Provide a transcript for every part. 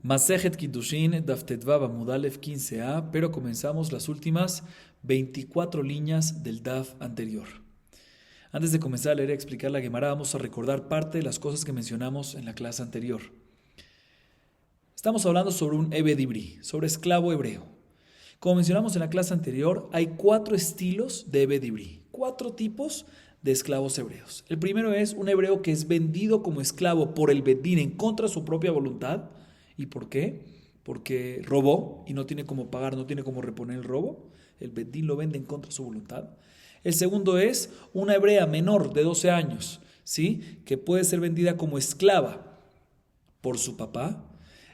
Masejet Kiddushin, Daf Tetvav Amud Aleph 15a, pero comenzamos las últimas 24 líneas del Daf anterior. Antes de comenzar a leer y explicar la Gemara, vamos a recordar parte de las cosas que mencionamos en la clase anterior. Estamos hablando sobre un Eved Ivri, sobre esclavo hebreo. Como mencionamos en la clase anterior, hay 4 estilos de Eved Ivri, 4 tipos de esclavos hebreos. El primero es un hebreo que es vendido como esclavo por el Bedín en contra de su propia voluntad. ¿Y por qué? Porque robó y no tiene cómo pagar, no tiene cómo reponer el robo. El Bedín lo vende en contra de su voluntad. El segundo es una hebrea menor de 12 años, ¿sí? Que puede ser vendida como esclava por su papá.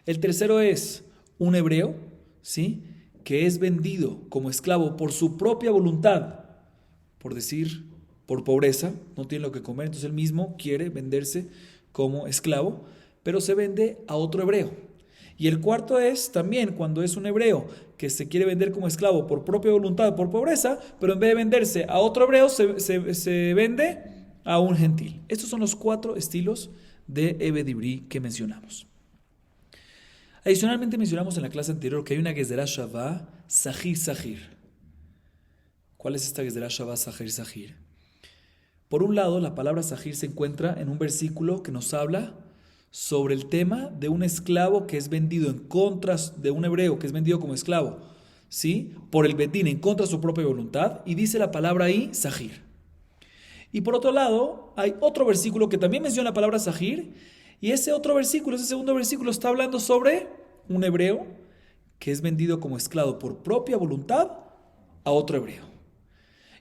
El tercero es un hebreo, ¿sí? Que es vendido como esclavo por su propia voluntad, por decir, por pobreza, no tiene lo que comer, entonces él mismo quiere venderse como esclavo, pero se vende a otro hebreo. Y el cuarto es también cuando es un hebreo que se quiere vender como esclavo por propia voluntad, por pobreza, pero en vez de venderse a otro hebreo, se vende a un gentil. Estos son los 4 estilos de Eved Ivri que mencionamos. Adicionalmente mencionamos en la clase anterior que hay una Gezerá Shavá Sahir Sahir. ¿Cuál es esta Gezerá Shavá Sahir Sahir? Por un lado, la palabra Sahir se encuentra en un versículo que nos habla sobre el tema de un esclavo que es vendido en contra de un hebreo que es vendido como esclavo, ¿sí? Por el Bedín en contra de su propia voluntad, y dice la palabra ahí, Sahir. Y por otro lado, hay otro versículo que también menciona la palabra Sahir, y ese otro versículo, ese segundo versículo, está hablando sobre un hebreo que es vendido como esclavo por propia voluntad a otro hebreo.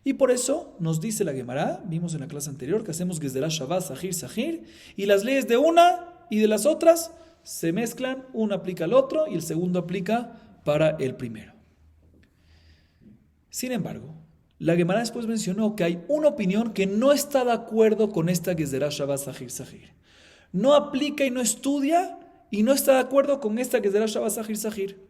Y por eso nos dice la Gemara, vimos en la clase anterior, que hacemos Gezerá Shavá Sahir Sahir, y las leyes de una y de las otras se mezclan, uno aplica al otro y el segundo aplica para el primero. Sin embargo, la Gemara después mencionó que hay una opinión que no está de acuerdo con esta Gezerá Shavá Sahir Sahir. No aplica y no estudia y no está de acuerdo con esta Gezerá Shavá Sahir Sahir.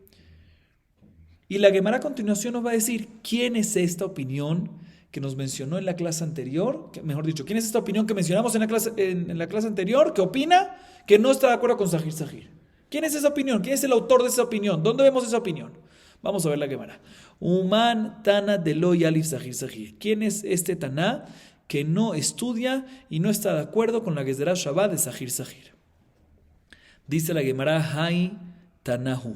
Y la Gemara a continuación nos va a decir quién es esta opinión que nos mencionó en la clase anterior, mejor dicho, quién es esta opinión que mencionamos en la clase anterior, que opina que no está de acuerdo con Sahir Sahir. ¿Quién es esa opinión? ¿Quién es el autor de esa opinión? ¿Dónde vemos esa opinión? Vamos a ver la Gemara. Uman Tana de lo Yalif Sahir Sahir. ¿Quién es este Taná que no estudia y no está de acuerdo con la Gezerá Shavá de Sahir Sahir? Dice la Gemara, Hai Tanahu,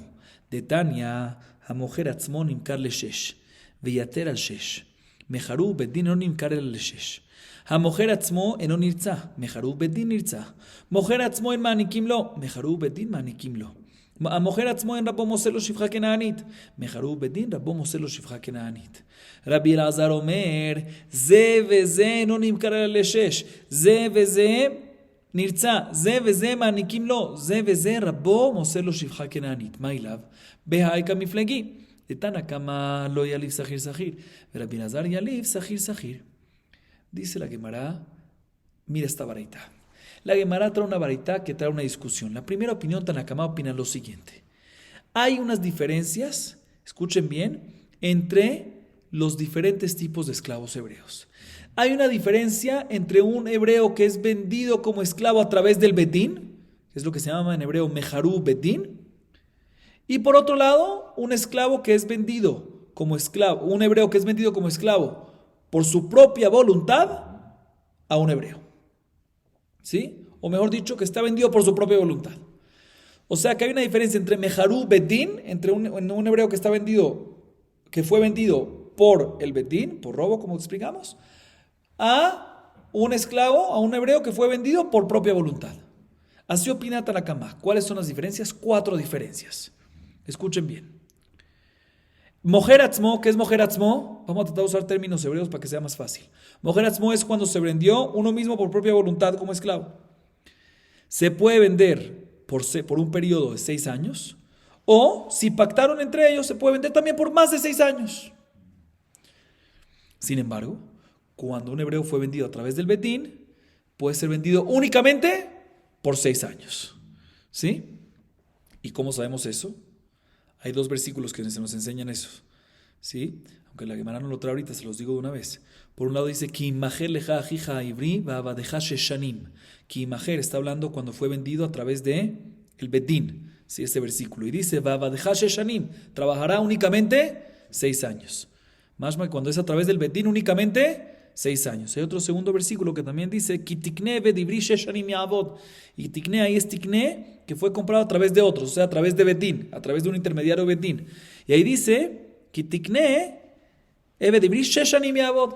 de Tania, Hamoher Atzmo Nimkar Leshesh, Veyater al Shesh. Meharu bedin no nimkar el leshesh. Hamoher atzmo eno nirtza, meharu bedin nirtza. Moher atzmo en manikim lo, meharu bedin manikim lo. Hamoher atzmo en rabo moselo shifcha kenaanit, meharu bedin rabo moselo shifcha kenaanit. Rabbi Elazar omer, ze veze no nimkar el leshesh, ze veze nirtza, ze veze manikim lo, ze veze rabo moselo shifcha kenaanit. Mailav, behaika miflegi. De Tanakama lo Yalif Sahir Sahir, Rabbi Elazar Yalif Sahir Sahir. Dice la Gemara, mira esta baraita. La Gemara trae una baraita que trae una discusión. La primera opinión, Tanakama opina lo siguiente. Hay unas diferencias, escuchen bien, entre los diferentes tipos de esclavos hebreos. Hay una diferencia entre un hebreo que es vendido como esclavo a través del Bedín, que es lo que se llama en hebreo Meharu Bedín, y por otro lado, un esclavo que es vendido como esclavo, un hebreo que es vendido como esclavo por su propia voluntad a un hebreo. ¿Sí? O mejor dicho, que está vendido por su propia voluntad. O sea que hay una diferencia entre Meharu Bedín, entre un hebreo que está vendido, que fue vendido por el Bedín, por robo, como explicamos, a un esclavo, a un hebreo que fue vendido por propia voluntad. Así opina Tanakama. ¿Cuáles son las diferencias? 4 diferencias. Escuchen bien. Moher atzmo, ¿qué es moher atzmo? Vamos a tratar de usar términos hebreos para que sea más fácil. Moher atzmo es cuando se vendió uno mismo por propia voluntad como esclavo. Se puede vender por un periodo de 6 años, o si pactaron entre ellos, se puede vender también por más de 6 años. Sin embargo, cuando un hebreo fue vendido a través del Bedín, puede ser vendido únicamente por 6 años. ¿Sí? ¿Y cómo sabemos eso? Hay 2 versículos que se nos enseñan eso, ¿sí? Aunque la Gemara no lo trae ahorita, se los digo de una vez. Por un lado dice, Ki imajer leja ajija ivri vabadeja sheshanim. Ki imajer está hablando cuando fue vendido a través de el Bedín, Sí, este versículo. Y dice, Vavadeja Sheshanim, trabajará únicamente 6 años. Más cuando es a través del Betín, únicamente 6 años. Hay otro segundo versículo que también dice, Kitikne vedibri Sheshanim yavod. Y Tikne, ahí es Tikne, que fue comprado a través de otros, o sea, a través de Betín, a través de un intermediario Betín. Y ahí dice, Kitikne vedibri Sheshanim yavod.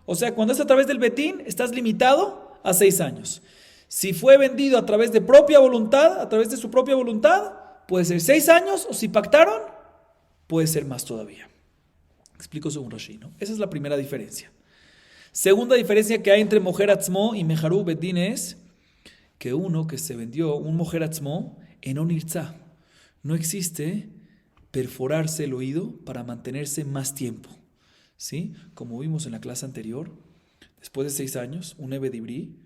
O sea, cuando es a través del Betín, estás limitado a 6 años. Si fue vendido a través de propia voluntad, a través de su propia voluntad, puede ser 6 años, o si pactaron, puede ser más todavía. Explico según Rashi, ¿no? Esa es la primera diferencia. Segunda diferencia que hay entre Mojer Atzmo y Meharú Bedín es que uno que se vendió, un Mojer Atzmo, en Onirza, no existe perforarse el oído para mantenerse más tiempo. ¿Sí? Como vimos en la clase anterior, después de 6 años, un Ebedibri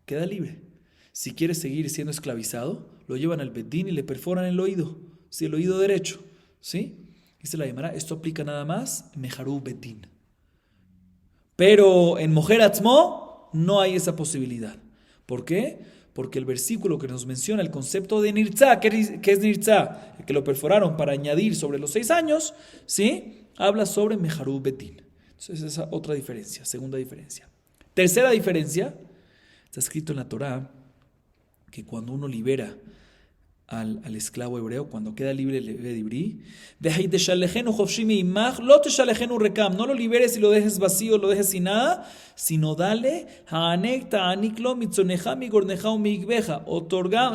queda libre. Si quiere seguir siendo esclavizado, lo llevan al Bedín y le perforan el oído, ¿sí? El oído derecho, ¿sí? Dice la Gemara, esto aplica nada más en Meharú Bedín. Pero en Mojer Atzmo no hay esa posibilidad. ¿Por qué? Porque el versículo que nos menciona el concepto de Nirza, ¿qué es Nirza? El que lo perforaron para añadir sobre los 6 años, ¿sí? Habla sobre Meharú Bedín. Entonces esa es otra diferencia, segunda diferencia. Tercera diferencia, está escrito en la Torá que cuando uno libera al esclavo hebreo, cuando queda libre el Ebedibri, no lo liberes y lo dejes vacío, lo dejes sin nada, sino dale,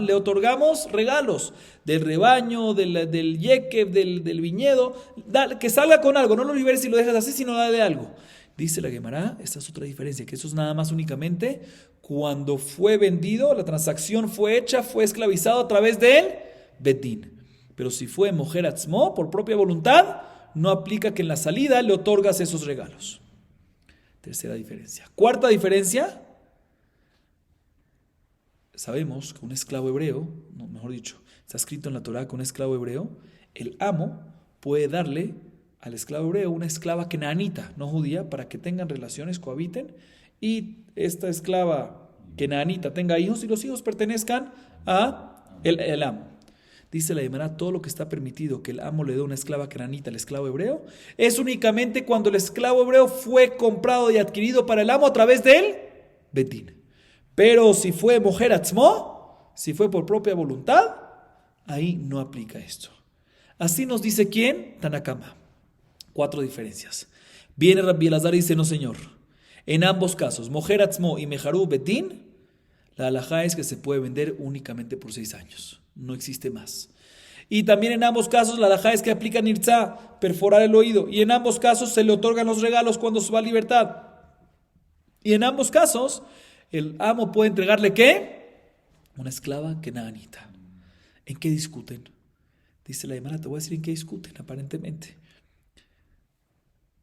le otorgamos regalos del rebaño, del yekev, del viñedo, dale, que salga con algo, no lo liberes y lo dejes así, sino dale algo. Dice la Gemara, esta es otra diferencia, que eso es nada más únicamente cuando fue vendido, la transacción fue hecha, fue esclavizado a través de él, Betín. Pero si fue Mojer Atzmo, por propia voluntad, no aplica que en la salida le otorgas esos regalos. Tercera diferencia. Cuarta diferencia, sabemos que un esclavo hebreo, no, mejor dicho, está escrito en la Torá que un esclavo hebreo, el amo puede darle al esclavo hebreo una esclava kenaanita, no judía, para que tengan relaciones, cohabiten, y esta esclava kenaanita tenga hijos y los hijos pertenezcan a el amo. Dice la Gemara, todo lo que está permitido que el amo le dé una esclava kenaanita al esclavo hebreo es únicamente cuando el esclavo hebreo fue comprado y adquirido para el amo a través de él, Betín. Pero si fue Mojer Atzmo, si fue por propia voluntad, ahí no aplica esto. Así nos dice ¿quién? Tanakama. 4 diferencias. Viene Rabbi Elazar y dice, no señor, en ambos casos, Mojer Atzmo y Meharú Betín, la halajá es que se puede vender únicamente por 6 años. No existe más. Y también en ambos casos la halajá es que aplica Nirza, perforar el oído. Y en ambos casos se le otorgan los regalos cuando se va a libertad. Y en ambos casos el amo puede entregarle ¿qué? Una esclava kenaanita. ¿En qué discuten? Dice la Gemara, te voy a decir en qué discuten aparentemente.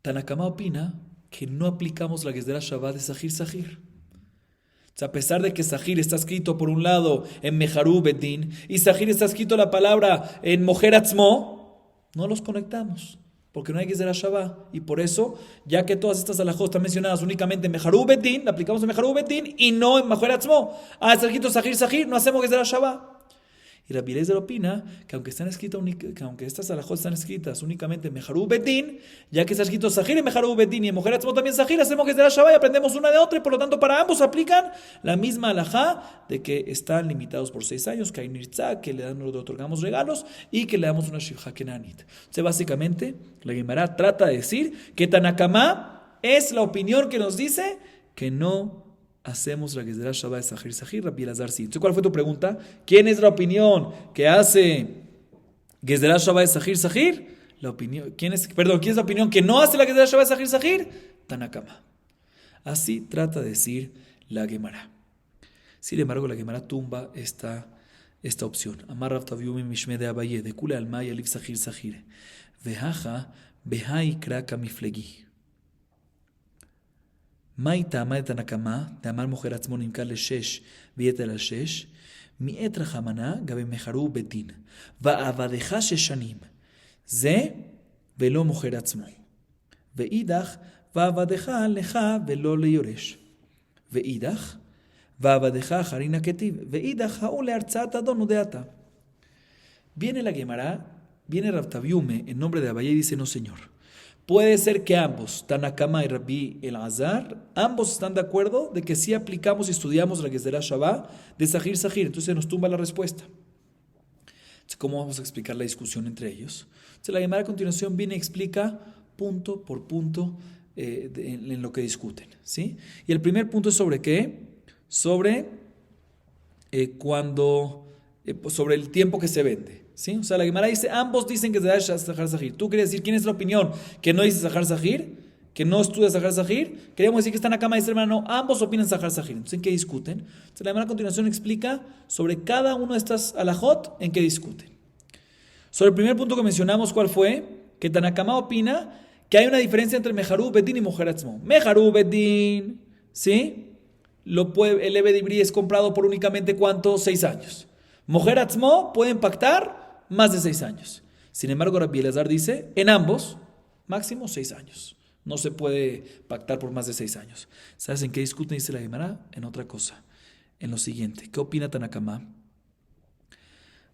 Tanakama opina que no aplicamos la Gezerá Shabbat de Sahir Sahir. O sea, a pesar de que Sahir está escrito por un lado en Meharú Bedín y Sahir está escrito la palabra en Mojer Atzmo, no los conectamos porque no hay Gezerá Shabbat. Y por eso, ya que todas estas alajot están mencionadas únicamente en Meharú Bedín, la aplicamos en Meharú Bedín y no en Mojer Atzmo. Está escrito Sahir Sahir, no hacemos Gezerá Shabbat. Y Rabbi Eliezer opina que aunque estas alajot están escritas únicamente en Meharú Bedín, ya que está escrito Sahir en Meharú Bedín y en Mojer Atzmo también Sahir, hacemos que es de la Shabbat y aprendemos una de otra, y por lo tanto para ambos aplican la misma alajá de que están limitados por 6 años, que hay Nirza, que le otorgamos regalos y que le damos una Shivha Kenanit. O sea, básicamente la Gemara trata de decir que Tanakama es la opinión que nos dice que no hacemos la Gezerá Shabbat de Sahir Sahir, Rabbi Elazar sí. Entonces, ¿cuál fue tu pregunta? ¿Quién es la opinión que hace Gezerá Shabbat de Sahir Sahir? ¿Quién es la opinión que no hace la Gezerá Shabbat de Sahir Sahir? Tanakama. Así trata de decir la Gemara. Sin embargo, la Gemara tumba esta opción. Amar Rav Taviumi Mishme de Abaye, de Kule Almay Alif Sahir Sahir. Vejaja Behai Kraka Miflegi. מהי טעמה דתנקמה, דאמר מוכר עצמו נמכר ל6 ויתר על 6, מעת רחמנא גבי מכרו בדין, ועבדך 6 שנים, זה ולא מוכר עצמו. ואידך, ועבדך לך ולא ליורש. ואידך, ועבדך אחרין הכתיב, ואידך ההוא להרצאת אדון ודעתה. Viene la Gemara, viene Rav Taviume en nombre de Abaye y dice, no señor. Puede ser que ambos, Tanakama y Rabbi Elazar, ambos están de acuerdo de que sí aplicamos y estudiamos la Gezerá Shabbat de Sahir Sahir. Entonces nos tumba la respuesta. Entonces, ¿cómo vamos a explicar la discusión entre ellos? Entonces la Gemara a continuación viene y explica punto por punto en lo que discuten, ¿sí? Y el primer punto es sobre qué? Sobre sobre el tiempo que se vende, ¿sí? O sea, la Gemara dice, ambos dicen que se da Sahar Sahir. ¿Tú quieres decir quién es la opinión que no dice Sahar Sahir? Que no estudia Sahar Sahir. Queríamos decir que están acá, dice hermano, ambos opinan Sahar Sahir. Entonces, ¿en qué discuten? Entonces, la Gemara a continuación explica sobre cada uno de estas alajot en qué discuten. Sobre el primer punto que mencionamos, ¿cuál fue? Que Tanakama opina que hay una diferencia entre Meharú Bedín y Mojer Atzmo. Meharú Bedín, ¿sí? El Eved Ibri es comprado por únicamente ¿cuánto? 6 años. Mojer Atzmo puede impactar más de 6 años. Sin embargo, Rabbi Elazar dice, en ambos, máximo 6 años. No se puede pactar por más de 6 años. ¿Sabes en qué discuten? Dice la Gemara. En otra cosa. En lo siguiente. ¿Qué opina Tanakama?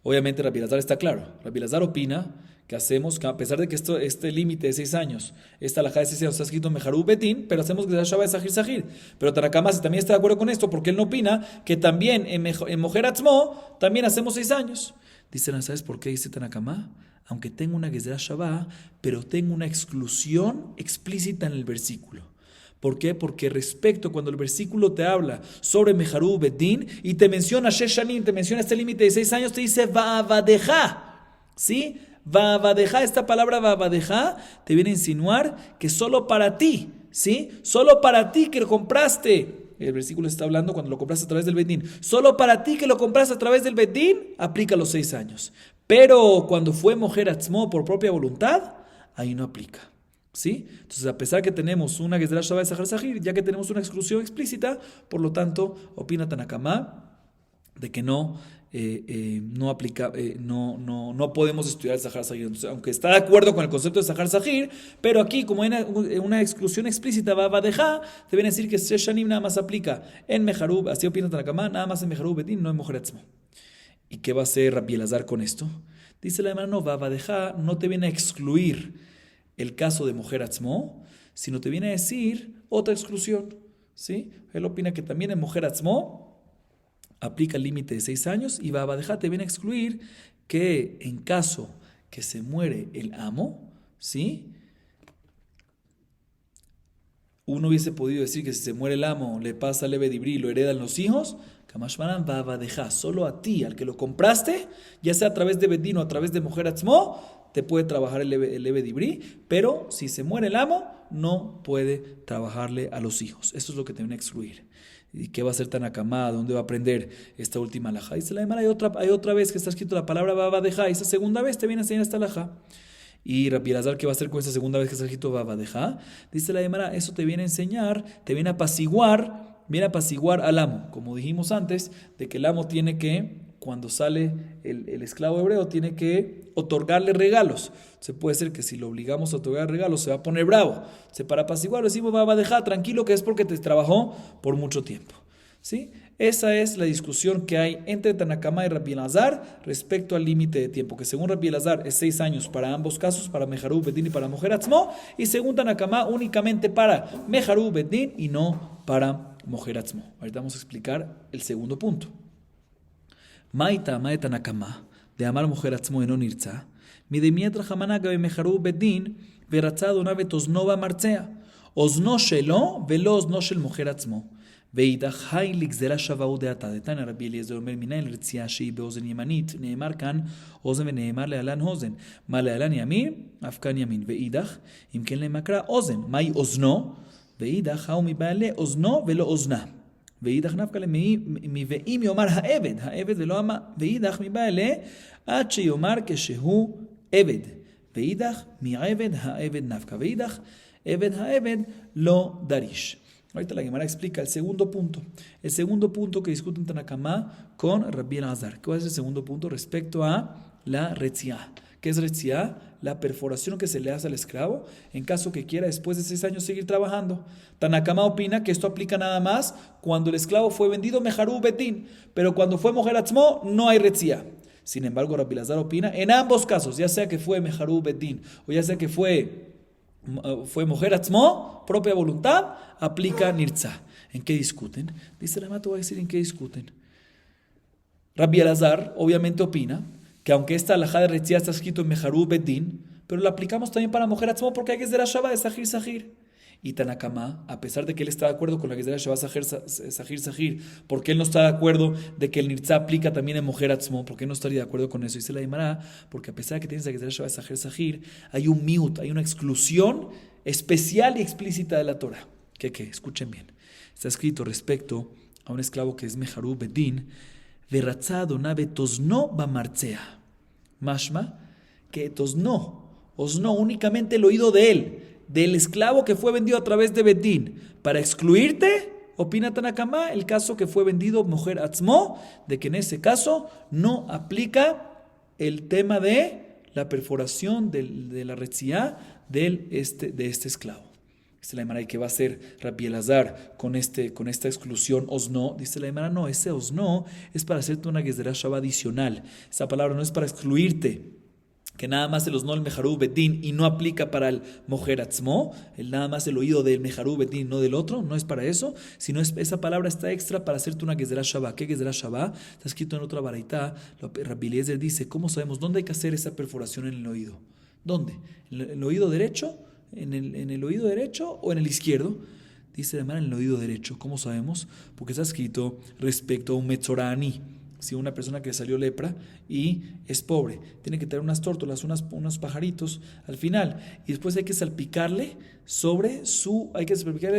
Obviamente Rabbi Elazar está claro. Rabbi Elazar opina que hacemos, que a pesar de que este límite de 6 años, esta alajá de 6 años está escrito en Meharú Betín, pero hacemos que sea Shabbat Sahir Sahir. Pero Tanakama también está de acuerdo con esto, porque él no opina que también en Mojer Atzmo también hacemos 6 años. Dicen, ¿sabes por qué dice Tanakama? Aunque tengo una Gezerá Shabbat, pero tengo una exclusión explícita en el versículo. ¿Por qué? Porque respecto cuando el versículo te habla sobre Meharú Bedín y te menciona Sheshanim, te menciona este límite de 6 años, te dice Va'avadeja, ¿sí? Va'avadeja, esta palabra Va'avadeja te viene a insinuar que solo para ti, ¿sí? Solo para ti que lo compraste. El versículo está hablando cuando lo compraste a través del Bedín. Solo para ti que lo compraste a través del Bedín, aplica los 6 años. Pero cuando fue Mojer Atzmo por propia voluntad, ahí no aplica. ¿Sí? Entonces, a pesar que tenemos una Gezerá Shabbat de Sahar Sahir, ya que tenemos una exclusión explícita, por lo tanto, opina Tanakama de que no aplica, no podemos estudiar el Sahar Sahir. Entonces, aunque está de acuerdo con el concepto de Sahar Sahir, pero aquí, como hay una exclusión explícita, va a dejar, te viene a decir que Sheshanim nada más aplica en Meharú, así opina Tanakama, nada más en Meharú Bedín, no en Mojer Atzmo. ¿Y qué va a hacer Rabbi Elazar con esto? Dice la hermana, no, va a dejar, no te viene a excluir el caso de Mojer Atzmo, sino te viene a decir otra exclusión, ¿sí? Él opina que también en Mojer Atzmo aplica el límite de 6 años y va a dejar, te viene a excluir que en caso que se muere el amo, ¿sí? Uno hubiese podido decir que si se muere el amo, le pasa al Eved Ibri, lo heredan los hijos. Kamashmanan va a dejar solo a ti, al que lo compraste, ya sea a través de Bedín o a través de Mojer Atzmo, te puede trabajar el Eved Ibri, pero si se muere el amo, no puede trabajarle a los hijos. Eso es lo que te viene a excluir. ¿Y qué va a hacer Tanakama? ¿Dónde va a aprender esta última alajá? Dice la Gemara, hay otra vez que está escrito la palabra va a dejar, y esa segunda vez te viene a enseñar esta alajá. Y Rabbi Elazar, ¿qué va a hacer con esta segunda vez que está escrito va a dejar? Dice la Gemara, eso te viene a enseñar, te viene a apaciguar al amo. Como dijimos antes, de que el amo tiene que, cuando sale el esclavo hebreo, tiene que otorgarle regalos. Se puede ser que si lo obligamos a otorgar regalos, se va a poner bravo. Para apaciguarlo decimos, va a dejar, tranquilo, que es porque te trabajó por mucho tiempo. ¿Sí? Esa es la discusión que hay entre Tanakama y Rabbi Elazar respecto al límite de tiempo, que según Rabbi Elazar es 6 años para ambos casos, para Meharú Bedín y para Mojer Atzmo, y según Tanakama únicamente para Meharú Bedín y no para Mojer Atzmo. Ahorita vamos a explicar el segundo punto. Maita Tanakama de amar Mojer Atzmo en onirza, mi de mientras jamanaga de Meharú Bedín, verazado una vetosnova marcea, osno shelo velo osno shel Mojer Atzmo. ואידך היי לגזרה שווה ודעתה. דתנא רבי אליעזר אומר מניין רצייה שהיא באוזן ימנית, נאמר כאן אוזן ונאמר להלן אוזן. מה להלן ימין? אף כאן ימין. ואידך, אם כן למקרא אוזן. מהי אוזנו? ואידך הוא מבעלי אוזנו ולא אוזנה. ואידך נפקא ואם יאמר העבד ולא אמה. ואידך מבעלי עד שיאמר כשהוא עבד. ואידך מעבד העבד נפקא. ואידך עבד העבד לא דריש. Ahorita la Gemara explica el segundo punto. El segundo punto que discuten Tanakama con Rabbi Elazar. ¿Cuál es el segundo punto respecto a la retziá? ¿Qué es retziá? La perforación que se le hace al esclavo en caso que quiera después de 6 años seguir trabajando. Tanakama opina que esto aplica nada más cuando el esclavo fue vendido Meharú Betín, pero cuando fue Mojer Atzmo no hay retziá. Sin embargo, Rabbi Elazar opina, en ambos casos, ya sea que fue Meharu Bedin o ya sea que fue mujer Atzmo, propia voluntad, aplica Nirza. ¿En qué discuten? Dice la Mata, voy a decir en qué discuten. Rabbi Elazar obviamente opina que aunque esta alajá de Retzia está escrito en Meharu Bedin, pero la aplicamos también para mujer Atzmo porque hay que ser Shabbat de Sahir Sahir. Y Tanakama, a pesar de que él está de acuerdo con la Gezerá Shabbat Sahir Sahir, porque él no está de acuerdo de que el Nirza aplica también en mujer Atzmo, porque él no estaría de acuerdo con eso. Y se la llamará, porque a pesar de que tienes la Gezerá Shabbat Sahir Sahir, hay un miut, hay una exclusión especial y explícita de la Torah. ¿Qué? Escuchen bien. Está escrito respecto a un esclavo que es Meharu Bedin, Verratzá donabe tosno bamartzea. Mashma, que tosno, osno, únicamente el oído de él, del esclavo que fue vendido a través de Bedín, para excluirte, opina Tanakama, el caso que fue vendido mujer Atzmo, de que en ese caso no aplica el tema de la perforación de la Retzia de este esclavo. Dice la Gemara, ¿y qué va a hacer Rabbi Elazar con esta exclusión osno? Dice la Gemara, no, ese osno es para hacerte una Gezerá Shabbat adicional. Esa palabra no es para excluirte, que nada más el osno el Meharu Bedin y no aplica para el Mojer Atzmo, nada más el oído del Meharu Bedin, no del otro, no es para eso, sino esa palabra está extra para hacerte una Gezerá Shabbat. ¿Qué Gezerá Shabbat? Está escrito en otra baraita. Rabbi Eliezer dice, ¿cómo sabemos dónde hay que hacer esa perforación en el oído? ¿Dónde? ¿En el oído derecho? ¿En el oído derecho o en el izquierdo? Dice la Gemara, en el oído derecho. ¿Cómo sabemos? Porque está escrito respecto a un metzorani. Si una persona que le salió lepra y es pobre, tiene que traer unas tórtolas, unos pajaritos al final, y después hay que salpicarle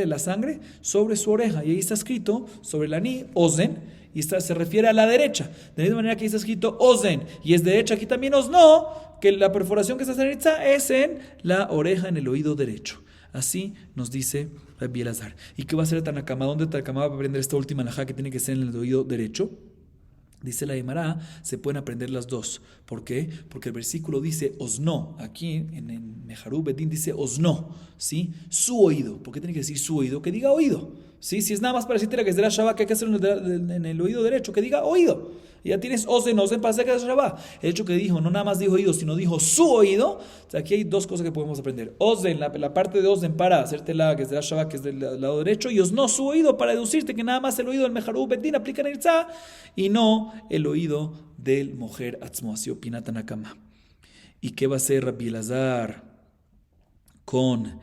la sangre sobre su oreja, y ahí está escrito sobre el aní, ozen, y se refiere a la derecha. De la misma manera que ahí está escrito ozen, y es derecha, aquí también osno, que la perforación que está en es en la oreja, en el oído derecho. Así nos dice Rabbi Elazar. ¿Y qué va a hacer Tanakama? ¿Dónde Tanakama va a aprender esta última alajá que tiene que ser en el oído derecho? Dice la Gemara, se pueden aprender las dos. ¿Por qué? Porque el versículo dice osno. Aquí en Meharu Bedin dice osno, ¿sí? Su oído. ¿Por qué tiene que decir su oído? Que diga oído. ¿Sí? Si es nada más para decirte la que es de la Shabbat, que hay que hacerlo en el oído derecho, que diga oído. Y ya tienes ozen para hacer que es Shabbat. El hecho que dijo, no nada más dijo oído, sino dijo su oído. O sea, aquí hay dos cosas que podemos aprender. Ozen, la parte de ozen para hacerte la que es de la Shabbat, que es del lado derecho, y osno, su oído, para deducirte que nada más el oído del Meharu Bedin aplica en el Tzah, y no el oído del Mojer Atzmo. Así opina Tanakama. ¿Y qué va a hacer Rabbi Elazar con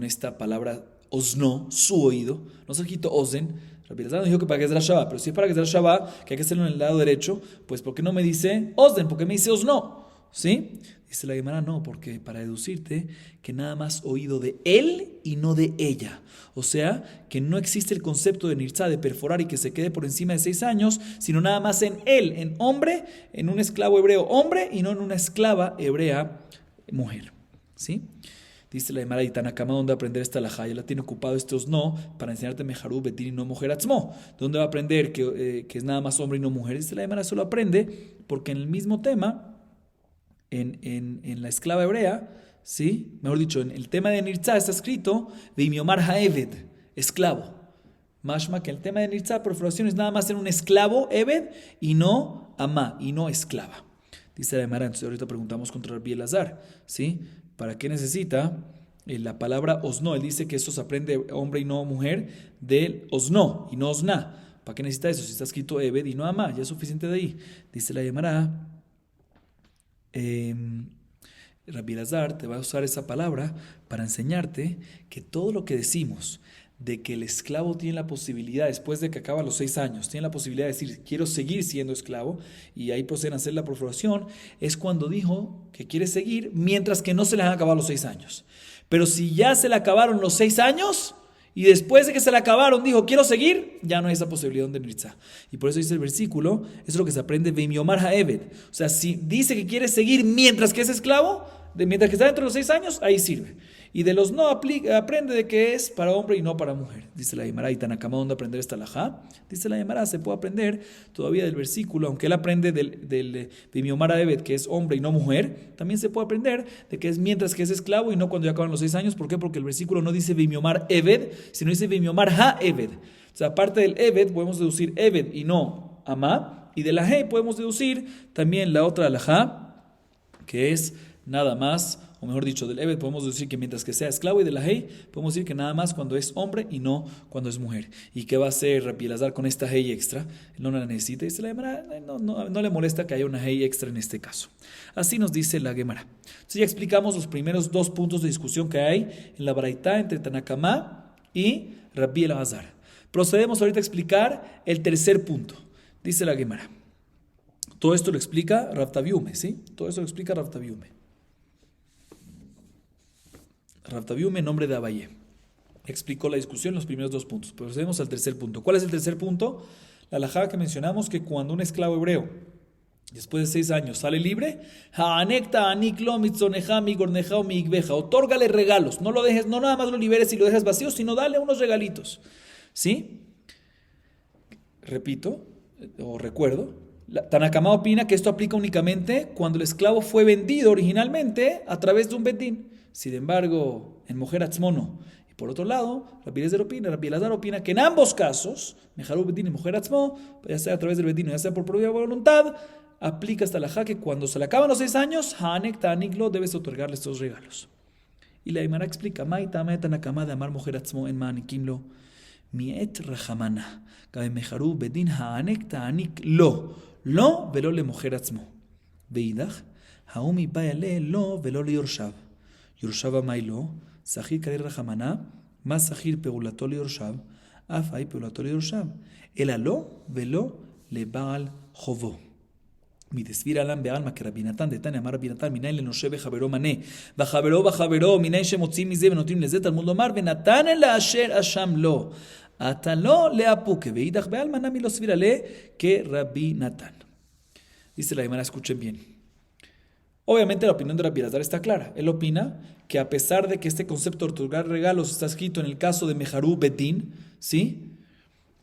esta palabra osno, su oído? No se quitó ozen. Rabbi Elazar no dijo que para que es la Shabbat, pero si es para que es la Shabbat, que hay que hacerlo en el lado derecho, pues ¿por qué no me dice ozen? ¿Por qué me dice osno? ¿Sí? Dice la Gemara, no, porque para deducirte que nada más oído de él y no de ella. O sea, que no existe el concepto de nirza, de perforar y que se quede por encima de 6 años, sino nada más en él, en hombre, en un esclavo hebreo hombre y no en una esclava hebrea mujer. ¿Sí? Dice la Gemara, y Tanakama, ¿dónde aprender esta alajá? Ya la tiene ocupado estos no, para enseñarte Meharu Bedin y no mujer Atzmo. ¿Dónde va a aprender que es nada más hombre y no mujer? Dice la Gemara, eso lo aprende porque en el mismo tema, en la esclava hebrea, ¿sí? Mejor dicho, en el tema de Nirza está escrito Veimiomar Haeved, esclavo. Mashma, que el tema de Nirza, perforación, es nada más en un esclavo, Eved, y no amá, y no esclava. Dice la Gemara, entonces ahorita preguntamos contra Rabbi Elazar, ¿sí? ¿Para qué necesita la palabra osno? Él dice que eso se aprende hombre y no mujer del osno y no osna. ¿Para qué necesita eso? Si está escrito Eved y no amá, ya es suficiente de ahí. Dice la Gemara, Rabbi Elazar te va a usar esa palabra para enseñarte que todo lo que decimos de que el esclavo tiene la posibilidad, después de que acaba los 6 años, tiene la posibilidad de decir, quiero seguir siendo esclavo, y ahí proceden a hacer la perforación, es cuando dijo que quiere seguir, mientras que no se le han acabado los 6 años. Pero si ya se le acabaron los 6 años, y después de que se le acabaron dijo, quiero seguir, ya no hay esa posibilidad de nirza. Y por eso dice el versículo, eso es lo que se aprende, Veimiomar Haeved. O sea, si dice que quiere seguir mientras que es esclavo, mientras que está dentro de los 6 años, ahí sirve. Y de los no aprende de que es para hombre y no para mujer. Dice la Gemara, y Tanakama, ¿dónde aprender esta alajá? Dice la Gemara, se puede aprender todavía del versículo, aunque él aprende del Veimiomar Haeved, que es hombre y no mujer, también se puede aprender de que es mientras que es esclavo y no cuando ya acaban los 6 años. ¿Por qué? Porque el versículo no dice Veimiomar Eved, sino dice Veimiomar Ha-Eved. O sea, aparte del Eved, podemos deducir Eved y no Amá, Y de la hey podemos deducir también la otra alajá, que es nada más, o mejor dicho, del Eved podemos decir que mientras que sea esclavo, y de la hey podemos decir que nada más cuando es hombre y no cuando es mujer. ¿Y qué va a hacer Rabbi Elazar con esta hey extra? Él no la necesita y se la Gemara no le molesta que haya una hey extra en este caso. Así nos dice la Gemara. Entonces ya explicamos los primeros dos puntos de discusión que hay en la baraitá entre Tanakamá y Rabbi Elazar. Procedemos ahorita a explicar el tercer punto. Dice la Gemara. Todo esto lo explica Rav Taviume, ¿sí? Todo esto lo explica Rav Taviume. Rav Taviume, nombre de Abaye, explicó la discusión en los primeros dos puntos. Procedemos al tercer punto. ¿Cuál es el tercer punto? La halajá que mencionamos, que cuando un esclavo hebreo, después de 6 años, sale libre, otórgale regalos. No lo dejes, no nada más lo liberes y lo dejas vacío, sino dale unos regalitos. ¿Sí? Repito, o recuerdo, Tanakamá opina que esto aplica únicamente cuando el esclavo fue vendido originalmente a través de un bedín. Sin embargo, en mujer atzmo no. Y por otro lado, Rabbi Elazar opina que en ambos casos, Mejarú bedín y mujer atzmo, ya sea a través del bedín o ya sea por propia voluntad, aplica hasta la que cuando se le acaban los 6 años, Hanek Tanik lo debes otorgarle estos regalos. Y la Gemara explica, Mai Tame Tanakamá de amar mujer atzmo en Manikimlo, Miet Rahamana, Kabe Mejarú bedín Hanek Tanik lo velo le mujer atzmo. Veidach, Haumi Bayale lo velo le Yorshav. Yorshav Amailo, Sahir Kadir Rahamana, más Sahir Peulato le Yorshav, Afai Peulato le Yorshav. El alo velo le Baal Jovo. Mi desvira alam bealma que Rabinatán de Tania Amar Rabinatán minay le noshebe Javero mané Bajavero minay shemotzim mize venotim lezet al mundo mar venatán el asher asham lo atalo le apuke veidach bealma nami lo svira le que Rabinatán. Dice la Gemara, escuchen bien. Obviamente la opinión de Rabbi Elazar está clara. Él opina que a pesar de que este concepto de otorgar regalos está escrito en el caso de Mejarú Bedín, ¿sí?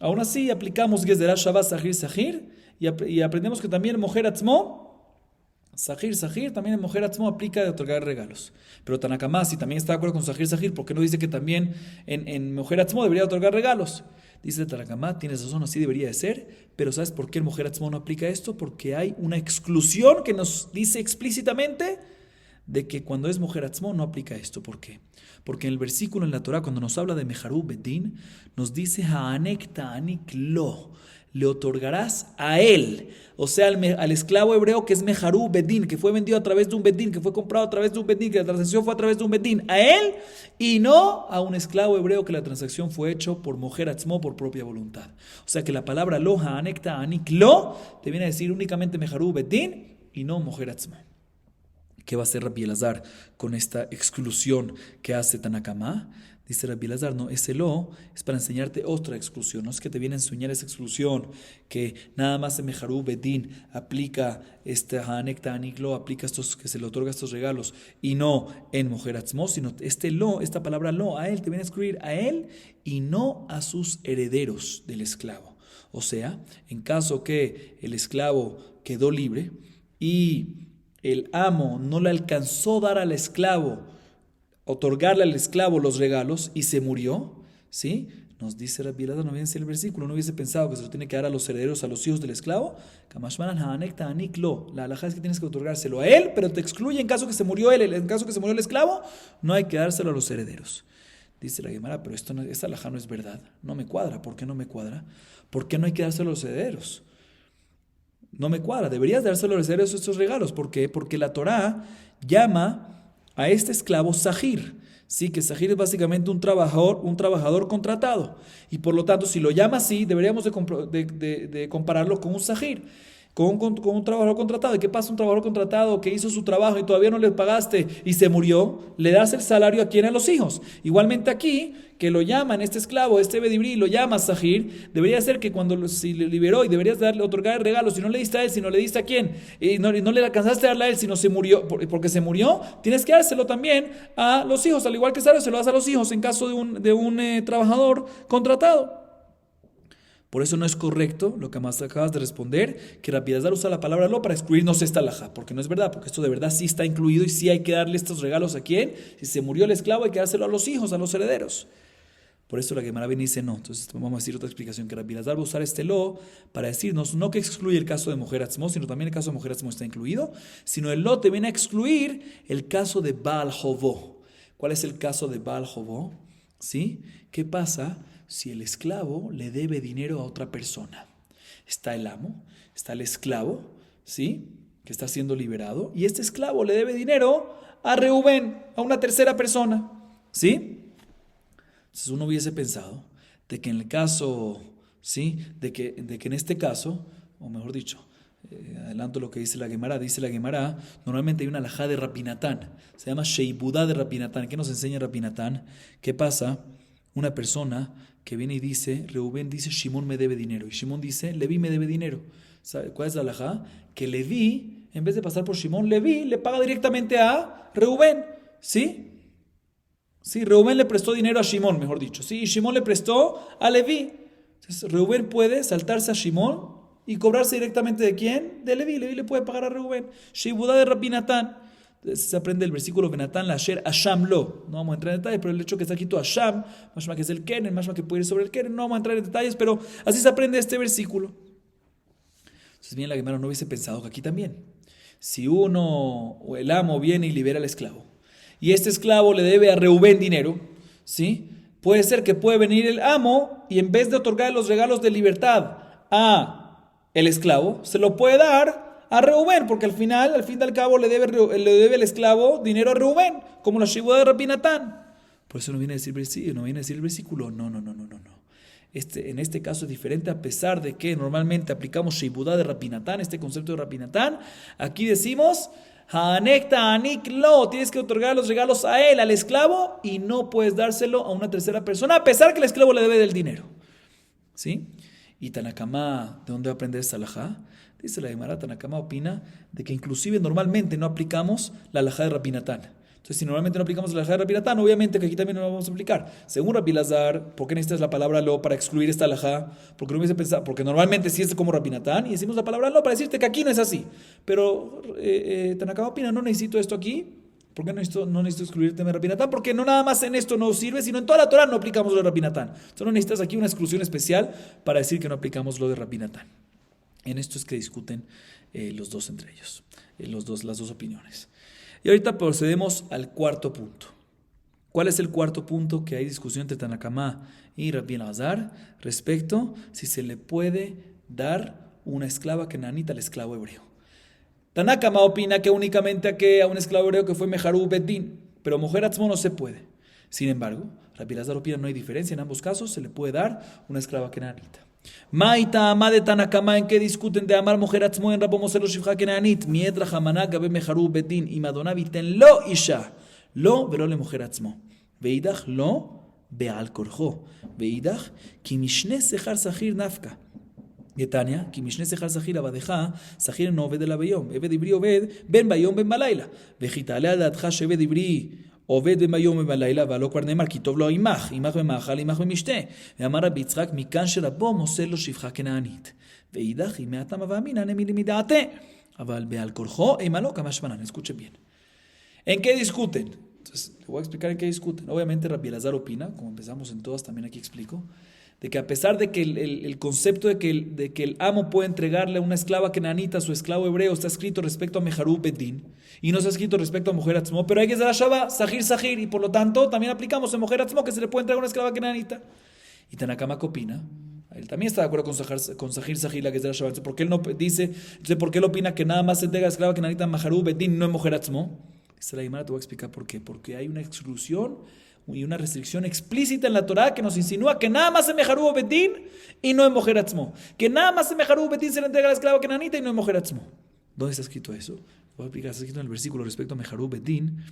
Aún así aplicamos Gezerah Shabbat Sahir y aprendemos que también en Mojer Atzmo, Sahir, también en Mojer Atzmo aplica de otorgar regalos. Pero Tanakamá, si también está de acuerdo con Sahir, ¿por qué no dice que también en Mojer Atzmo debería otorgar regalos? Dice Tanakamá, tienes razón, así debería de ser, pero ¿sabes por qué el Mojer Atzmo no aplica esto? Porque hay una exclusión que nos dice explícitamente de que cuando es Mojer Atzmo no aplica esto. ¿Por qué? Porque en el versículo en la Torah, cuando nos habla de Mejarú Bedín, nos dice Haanek Ta'anik Lo, le otorgarás a él, o sea, al esclavo hebreo que es Mejarú Bedín, que fue vendido a través de un Bedín, que fue comprado a través de un Bedín, que la transacción fue a través de un Bedín, a él, y no a un esclavo hebreo que la transacción fue hecho por Mojer Atzmo, por propia voluntad. O sea que la palabra Lo, Haanek Ta'anik Lo, te viene a decir únicamente Mejarú Bedín y no Mojer Atzmo. ¿Qué va a hacer Rabbi Elazar con esta exclusión que hace Tanakamá? Dice Rabbi Elazar, no, ese lo es para enseñarte otra exclusión. No es que te viene a enseñar esa exclusión, que nada más en Mejarú Bedín aplica este Haanek Ta'anik Lo, aplica estos, que se le otorga estos regalos, y no en Mojer Atzmo, sino este lo, esta palabra lo, a él te viene a excluir a él y no a sus herederos del esclavo. O sea, en caso que el esclavo quedó libre y el amo no le alcanzó dar al esclavo, otorgarle al esclavo los regalos y se murió, ¿sí? Nos dice Rabbi Elazar, no viene el versículo, no hubiese pensado que se lo tiene que dar a los herederos, a los hijos del esclavo. La halajá es que tienes que otorgárselo a él, pero te excluye en caso que se murió él. En caso que se murió el esclavo, no hay que dárselo a los herederos. Dice la Gemara, pero esta halajá no es verdad, no me cuadra. ¿Por qué no me cuadra? ¿Por qué no hay que dárselo a los herederos? No me cuadra, deberías dárselo a los herederos estos regalos. ¿Por qué? Porque la Torá llama a este esclavo Sahir, sí, que Sahir es básicamente un trabajador contratado, y por lo tanto si lo llama así deberíamos de compararlo con un Sahir, con un trabajador contratado. ¿Y qué pasa un trabajador contratado que hizo su trabajo y todavía no le pagaste y se murió? Le das el salario a quién, a los hijos. Igualmente aquí, que lo llaman este esclavo, este bedibrí, lo llama Sahir, debería ser que cuando si le liberó y deberías otorgar regalos, si no le diste a él, si no le diste a quién, y no le alcanzaste a darle a él, sino se murió, porque se murió, tienes que dárselo también a los hijos, al igual que se lo das a los hijos en caso de un trabajador contratado. Por eso no es correcto lo que más acabas de responder, que Rabbi Elazar usa la palabra lo para excluirnos esta halajá, porque no es verdad, porque esto de verdad sí está incluido y sí hay que darle estos regalos a quién. Si se murió el esclavo hay que dárselo a los hijos, a los herederos. Por eso la Gemara viene y dice no. Entonces vamos a decir otra explicación, que Rabbi Elazar va a usar este lo para decirnos no que excluye el caso de mujer atzmo, sino también el caso de mujer atzmo está incluido, sino el lo te viene a excluir el caso de Baal Hovó. ¿Cuál es el caso de Baal Hovó? ¿Sí? ¿Qué pasa si el esclavo le debe dinero a otra persona? Está el amo, está el esclavo, ¿sí?, que está siendo liberado, y este esclavo le debe dinero a Reubén, a una tercera persona, ¿sí? Entonces uno hubiese pensado de que en el caso, ¿sí?, de que en este caso, o mejor dicho, adelanto lo que dice la Gemara, normalmente hay una alajá de Rapinatán, se llama Sheibudá de Rapinatán. ¿Qué nos enseña Rapinatán? ¿Qué pasa? Una persona que viene y dice, Reubén dice, Shimón me debe dinero, y Shimón dice, Leví me debe dinero. ¿Sabe cuál es la alajá? Que Leví, en vez de pasar por Shimón, Leví le paga directamente a Reubén, ¿sí? Sí, Reubén le prestó dinero a Shimón, mejor dicho, ¿sí? Y Shimón le prestó a Leví. Entonces, Reubén puede saltarse a Shimón y cobrarse directamente ¿de quién? De Leví. Leví le puede pagar a Reubén. Sheibudá de Rapinatán. Se aprende el versículo Benatán Lasher Asham Lo. No vamos a entrar en detalles, pero el hecho que está aquí todo Asham, más que es el Keren, más que puede ir sobre el Keren, no vamos a entrar en detalles, pero así se aprende este versículo. Entonces bien, la Gemara no hubiese pensado que aquí también, si uno o el amo viene y libera al esclavo, y este esclavo le debe a Reubén dinero, ¿sí?, puede ser que puede venir el amo y en vez de otorgar los regalos de libertad a el esclavo, se lo puede dar a Reubén, porque al fin y al cabo le debe el esclavo dinero a Reubén, como la Sheibudá de Rapinatán. Por eso no viene a decir el versículo, no. En este caso es diferente, a pesar de que normalmente aplicamos Sheibudá de Rapinatán, este concepto de Rapinatán. Aquí decimos, Hanekta Anik Lo, tienes que otorgar los regalos a él, al esclavo, y no puedes dárselo a una tercera persona, a pesar que el esclavo le debe del dinero. ¿Sí? Y Tanakama, ¿de dónde va a aprender esta alajá? Dice la Gemara, Tanakama opina de que inclusive normalmente no aplicamos la alajá de Rapinatán. Entonces, si normalmente no aplicamos la alajá de Rapinatán, obviamente que aquí también no la vamos a aplicar. Según Rabbi Elazar, ¿por qué necesitas la palabra lo para excluir esta alajá? Porque no hubiese pensado, porque normalmente sí es como Rapinatán, y decimos la palabra lo para decirte que aquí no es así. Pero Tanakama opina, no necesito esto aquí. ¿Por qué no necesito excluir el tema de Rapinatán? Porque no nada más en esto no sirve, sino en toda la Torah no aplicamos lo de Rapinatán. Solo necesitas aquí una exclusión especial para decir que no aplicamos lo de Rapinatán. En esto es que discuten los dos entre ellos, las dos opiniones. Y ahorita procedemos al cuarto punto. ¿Cuál es el cuarto punto? Que hay discusión entre Tanakama y Rabbi Elazar respecto si se le puede dar una esclava kenanita al esclavo hebreo. Tanakama opina que únicamente a un esclavo hebreo que fue Meharú Bedín, pero mujer atzmo no se puede. Sin embargo, Rabbi Elazar opina no hay diferencia, en ambos casos se le puede dar una esclava kenanita. Maita ama de Tanakama, ¿en qué discuten de amar mujer atzmo en Rabo Moselo Shifja Kenanit? Miedra Hamaná Gabe Meharú Bedín y Madonna Viten lo isha, lo velo le mujer atzmo. Veidach lo beal korjo. Veidach ki mishne sechar sachir nafka. Getania, כי משנה שכר שכיר עבדך, שכיר אינו עובד אלא ביום. עבד עברי עובד בין ביום בין בלילה. וכי תעלה על דעתך שעבד עברי עובד בין ביום ובין בלילה, והלא כבר נאמר, כי טוב לו עמך במאכל, עמך במשתה. ואמר רבי יצחק, מכאן שרבו מוסר לו שפחה כנענית. ואידך, אם מעטמה ואמינא נמילי מדעתה. אבל בעל כורחו, אימה לו כמה שמנן. Escuchen bien. ¿En qué discuten? Entonces, le voy a explicar en qué discuten. Obviamente Rabbi Elazar opina, como empezamos en todas, también aquí explico, de que a pesar de que el concepto de que el amo puede entregarle a una esclava kenanita a su esclavo hebreo está escrito respecto a Meharú Bedín y no está escrito respecto a mujer atzmo, pero hay que ser a Shabbat, Sahir, y por lo tanto también aplicamos en mujer atzmo que se le puede entregar a una esclava kenanita. Y Tanakama ¿qué opina? Él también está de acuerdo con Sahir, la que es de la Shabbat. ¿Por qué él no dice, entonces por qué él opina que nada más se entrega a la esclava kenanita a Meharú Bedín, no en mujer atzmo? Dice la Gemara, te voy a explicar por qué. Porque hay una exclusión y una restricción explícita en la Torah que nos insinúa que nada más en Meharú Bedín y no en mujer atzmo. Que nada más en Meharú Bedín se le entrega a la esclava kenanita y no en mujer atzmo. ¿Dónde está escrito eso? Voy a explicar, está escrito en el versículo respecto a Meharú Bedín,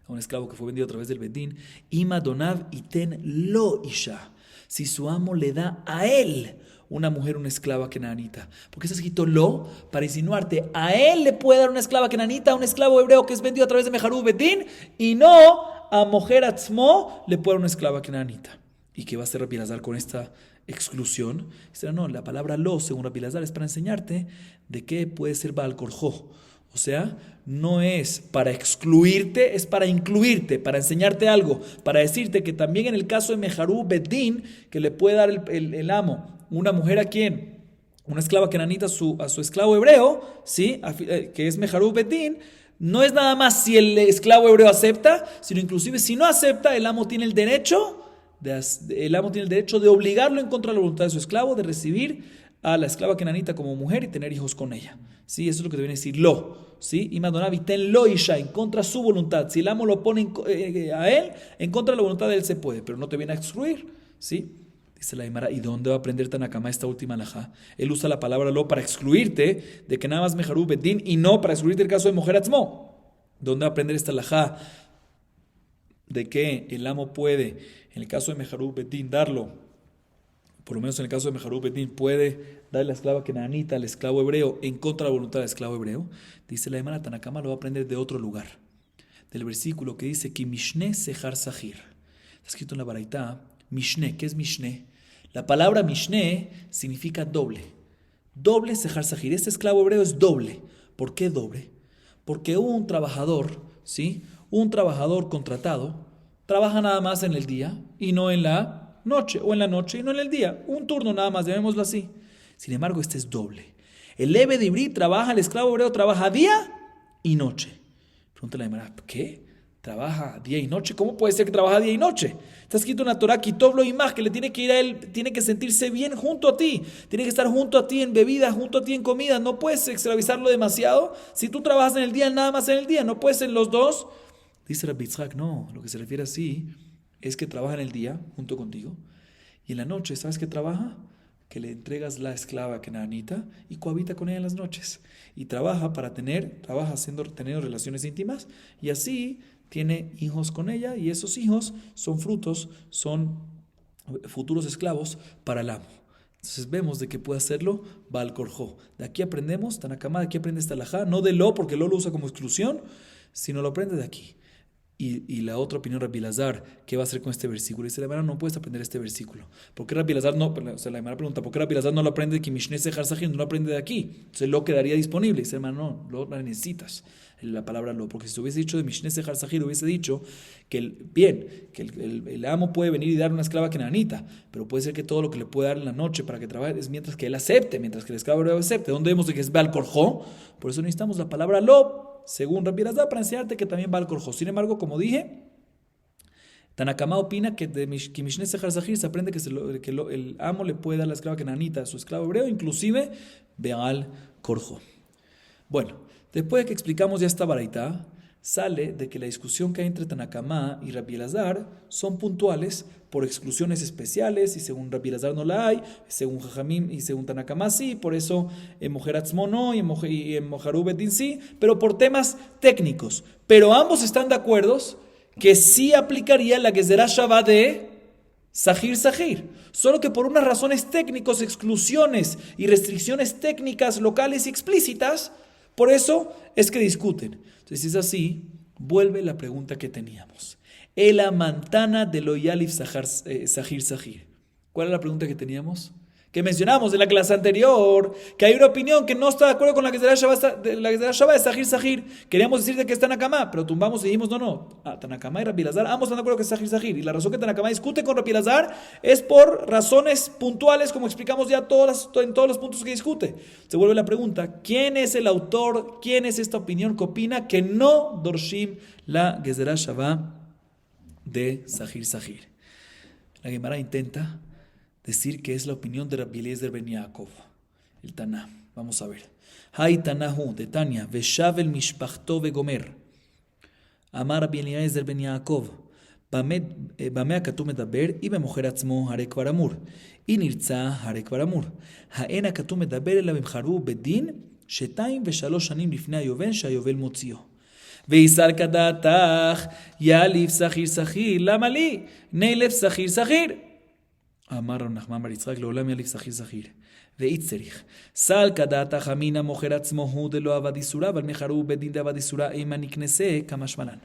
a un esclavo que fue vendido a través del Bedín. Ima donav iten lo isha. Si su amo le da a él una mujer, una esclava kenanita. Porque está escrito lo para insinuarte, a él le puede dar una esclava kenanita, a un esclavo hebreo que es vendido a través de Meharú Bedín, y no a mujer atzmo le puede dar una esclava kenanita. ¿Y qué va a hacer Rabbi Elazar con esta exclusión? Dice, no, la palabra lo, según Rabbi Elazar, es para enseñarte de qué puede ser Baal Korjo. O sea, no es para excluirte, es para incluirte, para enseñarte algo, para decirte que también en el caso de Meharú Bedín, que le puede dar el amo, una mujer a quien, una esclava kenanita a su esclavo hebreo, ¿sí? Que es Meharú Bedín, no es nada más si el esclavo hebreo acepta, sino inclusive si no acepta, el amo tiene el derecho de obligarlo en contra de la voluntad de su esclavo, de recibir a la esclava kenanita como mujer y tener hijos con ella. ¿Sí? Eso es lo que te viene a decir lo. ¿Sí? Y Madonavi ten lo isha, en contra de su voluntad. Si el amo lo pone a él, en contra de la voluntad de él se puede, pero no te viene a excluir. ¿Sí? Dice la Gemara, ¿y dónde va a aprender Tanakama esta última alajá? Él usa la palabra lo para excluirte de que nada más Meharú Bedín y no para excluirte el caso de mujer Atzmo. ¿Dónde va a aprender esta alajá? De que el amo puede, en el caso de Meharú Bedín, darlo, por lo menos en el caso de Meharú Bedín, puede darle la esclava kenanita al esclavo hebreo en contra de la voluntad del esclavo hebreo. Dice la Gemara, Tanakama lo va a aprender de otro lugar. Del versículo que dice, Ki Mishne Sehar Sahir. Está escrito en la Baraitá, Mishne. ¿Qué es Mishne? La palabra Mishne significa doble. Doble Sehar Sahir. Este esclavo hebreo es doble. ¿Por qué doble? Porque un trabajador, ¿sí? Un trabajador contratado trabaja nada más en el día y no en la noche, o en la noche y no en el día. Un turno nada más, llamémoslo así. Sin embargo, este es doble. El Eved Ivri trabaja, el esclavo hebreo trabaja día y noche. Pregunta la Gemara, ¿qué? ¿Trabaja día y noche? ¿Cómo puede ser que trabaja día y noche? Está escrito en la Torah, Kitov lo imaj, que le tiene que ir a él, tiene que sentirse bien junto a ti, tiene que estar junto a ti en bebida, junto a ti en comida, no puedes esclavizarlo demasiado. Si tú trabajas en el día, nada más en el día, no puedes en los dos. Dice Rabbi Yitzhak, no, lo que se refiere así es que trabaja en el día junto contigo y en la noche, ¿sabes qué trabaja? Que le entregas la esclava kenanita y cohabita con ella en las noches y trabaja teniendo relaciones íntimas y así tiene hijos con ella y esos hijos son futuros esclavos para el amo. Entonces vemos de que puede hacerlo Baal Korjo. De aquí aprendemos, Tanakama, de aquí aprende esta alajá, no de lo, porque lo usa como exclusión, sino lo aprende de aquí. Y la otra opinión, Rabbi Elazar, ¿qué va a hacer con este versículo? Dice la Gemara, no puedes aprender este versículo. ¿Por qué Rabbi Elazar no? O sea, la Gemara pregunta, ¿por qué Rabbi Elazar no lo aprende de Kimishne Sehar Sahir, no lo aprende de aquí? Entonces lo quedaría disponible. Dice la Gemara, no, lo necesitas. La palabra lo, porque si hubiese dicho de Mishne Sehar Sahir, hubiese dicho que el amo puede venir y dar una esclava kenanita, pero puede ser que todo lo que le puede dar en la noche para que trabaje es mientras que él acepte, mientras que el esclavo acepte. ¿Dónde vemos de que es Baal Korjo? Por eso necesitamos la palabra lo, según Rabbi Elazar, para enseñarte que también Baal Korjo. Sin embargo, como dije, Tanakama opina que de Mishne Sehar Sahir se aprende que el amo le puede dar la esclava kenanita a su esclavo hebreo, inclusive Baal Korjo. Bueno, después de que explicamos ya esta baraita, sale de que la discusión que hay entre Tanakama y Rabbi Elazar son puntuales por exclusiones especiales, y según Rabbi Elazar no la hay, según Jajamim y según Tanakama sí, por eso en Mojer Atzmo no y en Meharú Bedín sí, pero por temas técnicos. Pero ambos están de acuerdo que sí aplicaría la Gezerá Shavá de Sahir, solo que por unas razones técnicas, exclusiones y restricciones técnicas locales y explícitas, por eso es que discuten. Entonces, si es así, vuelve la pregunta que teníamos. El amantana de lo Yalif Sahir. ¿Cuál es la pregunta que teníamos? Que mencionamos en la clase anterior, que hay una opinión que no está de acuerdo con la que será Shabbat de Sahir. Queríamos decirte que es Tanakama, pero tumbamos y dijimos no. Tanakama y Rabbi Elazar, ambos están de acuerdo que es Sahir. Y la razón que Tanakama discute con Rabbi Elazar es por razones puntuales, como explicamos ya en todos los puntos que discute. Se vuelve la pregunta, ¿quién es el autor, quién es esta opinión que opina que no Dorshim la Gezerá Shabbat de Sahir? La Gemara intenta decir que es la opinión de Rabbi Eliezer ben Yaakov, el Taná. Vamos a ver. Hay Tanahu de Tania, Veshavel Mishpachto Vegomer. Amar Rabbi Eliezer ben Yaakov, Bamea Katu Medaber, y Bemojer Atzmo Harek Baramur. Y Nirza Harek Baramur. Haena Katu Medaber, la Bemharu Bedin, Shetaim Veshalosh Shanim Lifnei Yovel, Shayovel Motzio. Veisar Kadatach, Yalif Sahir, Lamali, Neilef Sahir. Amar Nachman bar Yitzchak לעולם יליף סחיר ואיצריך סל כדעת החמינה מוכר עצמו הוא דלא עבד איסורה אבל מחרו בדין דעבד איסורה אימה נקנסה כמשמען.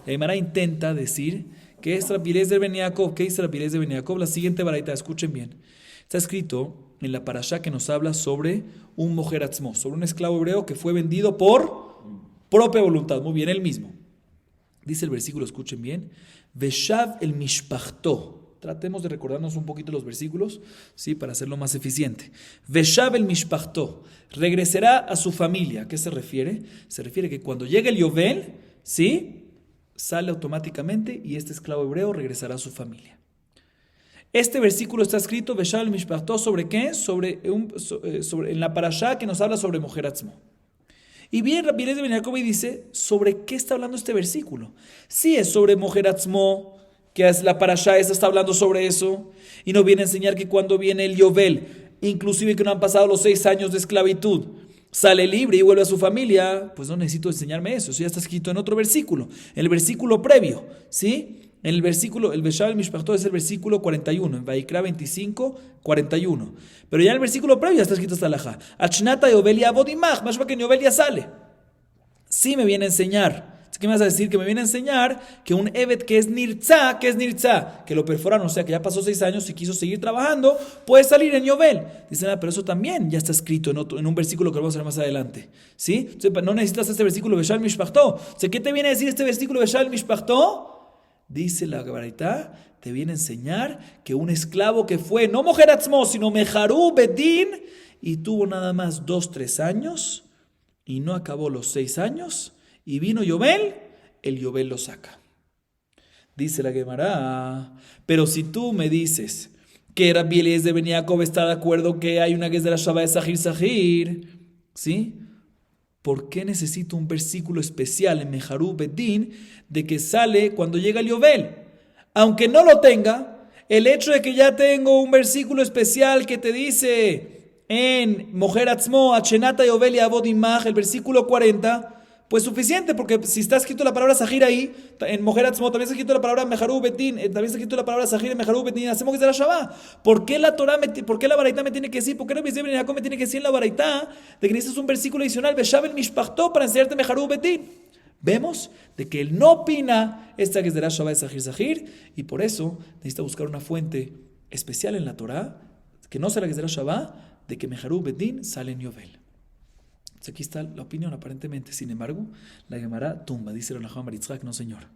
La Gemara intenta decir que es Rabbi Eliezer ben Yaakov. ¿Qué dice Rabbi Eliezer ben Yaakov? La siguiente baraita, escuchen bien. Está escrito en la parashá que nos habla sobre un mojer atzmo, sobre un esclavo hebreo que fue vendido por propia voluntad. Muy bien, él mismo. Dice el versículo, escuchen bien, Veshav el mishpachto. Tratemos de recordarnos un poquito los versículos, ¿sí? Para hacerlo más eficiente. Veshav el mishpachto. Regresará a su familia. ¿A qué se refiere? Se refiere que cuando llegue el Yovel, ¿sí? Sale automáticamente y este esclavo hebreo regresará a su familia. Este versículo está escrito, Veshav el mishpachto, ¿sobre qué? En la parashá que nos habla sobre mojer atzmo. Y bien, Rabbi Eliezer ben Yaakov dice, ¿sobre qué está hablando este versículo? Sí es sobre mojer atzmo, que es la parashá, esa está hablando sobre eso, y nos viene a enseñar que cuando viene el Yovel, inclusive que no han pasado los 6 años de esclavitud, sale libre y vuelve a su familia, pues no necesito enseñarme eso ya está escrito en otro versículo, el versículo previo, ¿sí? En el versículo, el Veshav el Mishpachto es el versículo 41, en Vaikra 25, 41. Pero ya en el versículo previo ya está escrito esta halajá. Achnata Yovel yavod imach, más que Yovel ya sale. Sí me viene a enseñar. ¿Qué me vas a decir? Que me viene a enseñar que un Evet que es Nirtzá, que lo perforan, o sea, que ya pasó 6 años y quiso seguir trabajando, puede salir en Yovel. Dicen, pero eso también ya está escrito en un versículo que vamos a ver más adelante. ¿Sí? Entonces, no necesitas este versículo Veshav el Mishpachto. ¿Qué te viene a decir este versículo Veshav el Mishpachto? Dice la Gabarita, te viene a enseñar que un esclavo que fue, no mojer atzmo, sino meharú bedín, y tuvo nada más 2-3 años, y no acabó los 6 años, y vino Yovel, el Yovel lo saca. Dice la Gemara, pero si tú me dices que Rabbi Eliezer ben Yaakov está de acuerdo que hay una Gezerá Shavá de Sahir, ¿sí? ¿Por qué necesito un versículo especial en Meharú Bedín de que sale cuando llega el Yovel? Aunque no lo tenga, el hecho de que ya tengo un versículo especial que te dice en Mojer Atzmo, Achenata Yovel y Avod Imach, el versículo 40, pues suficiente, porque si está escrito la palabra Sahir ahí, en Mojer Atzmo, también está escrito la palabra Meharú Bedín, también está escrito la palabra Sahir en Meharú Bedín, hacemos que sea la Shabbat. ¿Por qué la Torah, por qué la Baraitá me tiene que decir? ¿Por qué Rabbi Eliezer ben Yaakov me tiene que decir en la Baraitá de que necesitas un versículo adicional, Veshav el Mishpachto, para enseñarte Meharú Bedín? Vemos de que él no opina esta que es de la Shabbat de Sahir, y por eso necesita buscar una fuente especial en la Torah, que no sea la que es de la Shabbat, de que Meharú Bedín sale en Yovel. Entonces aquí está la opinión aparentemente. Sin embargo, la Gemara tumba, dice el Rajam Bar Yitzhak, no señor.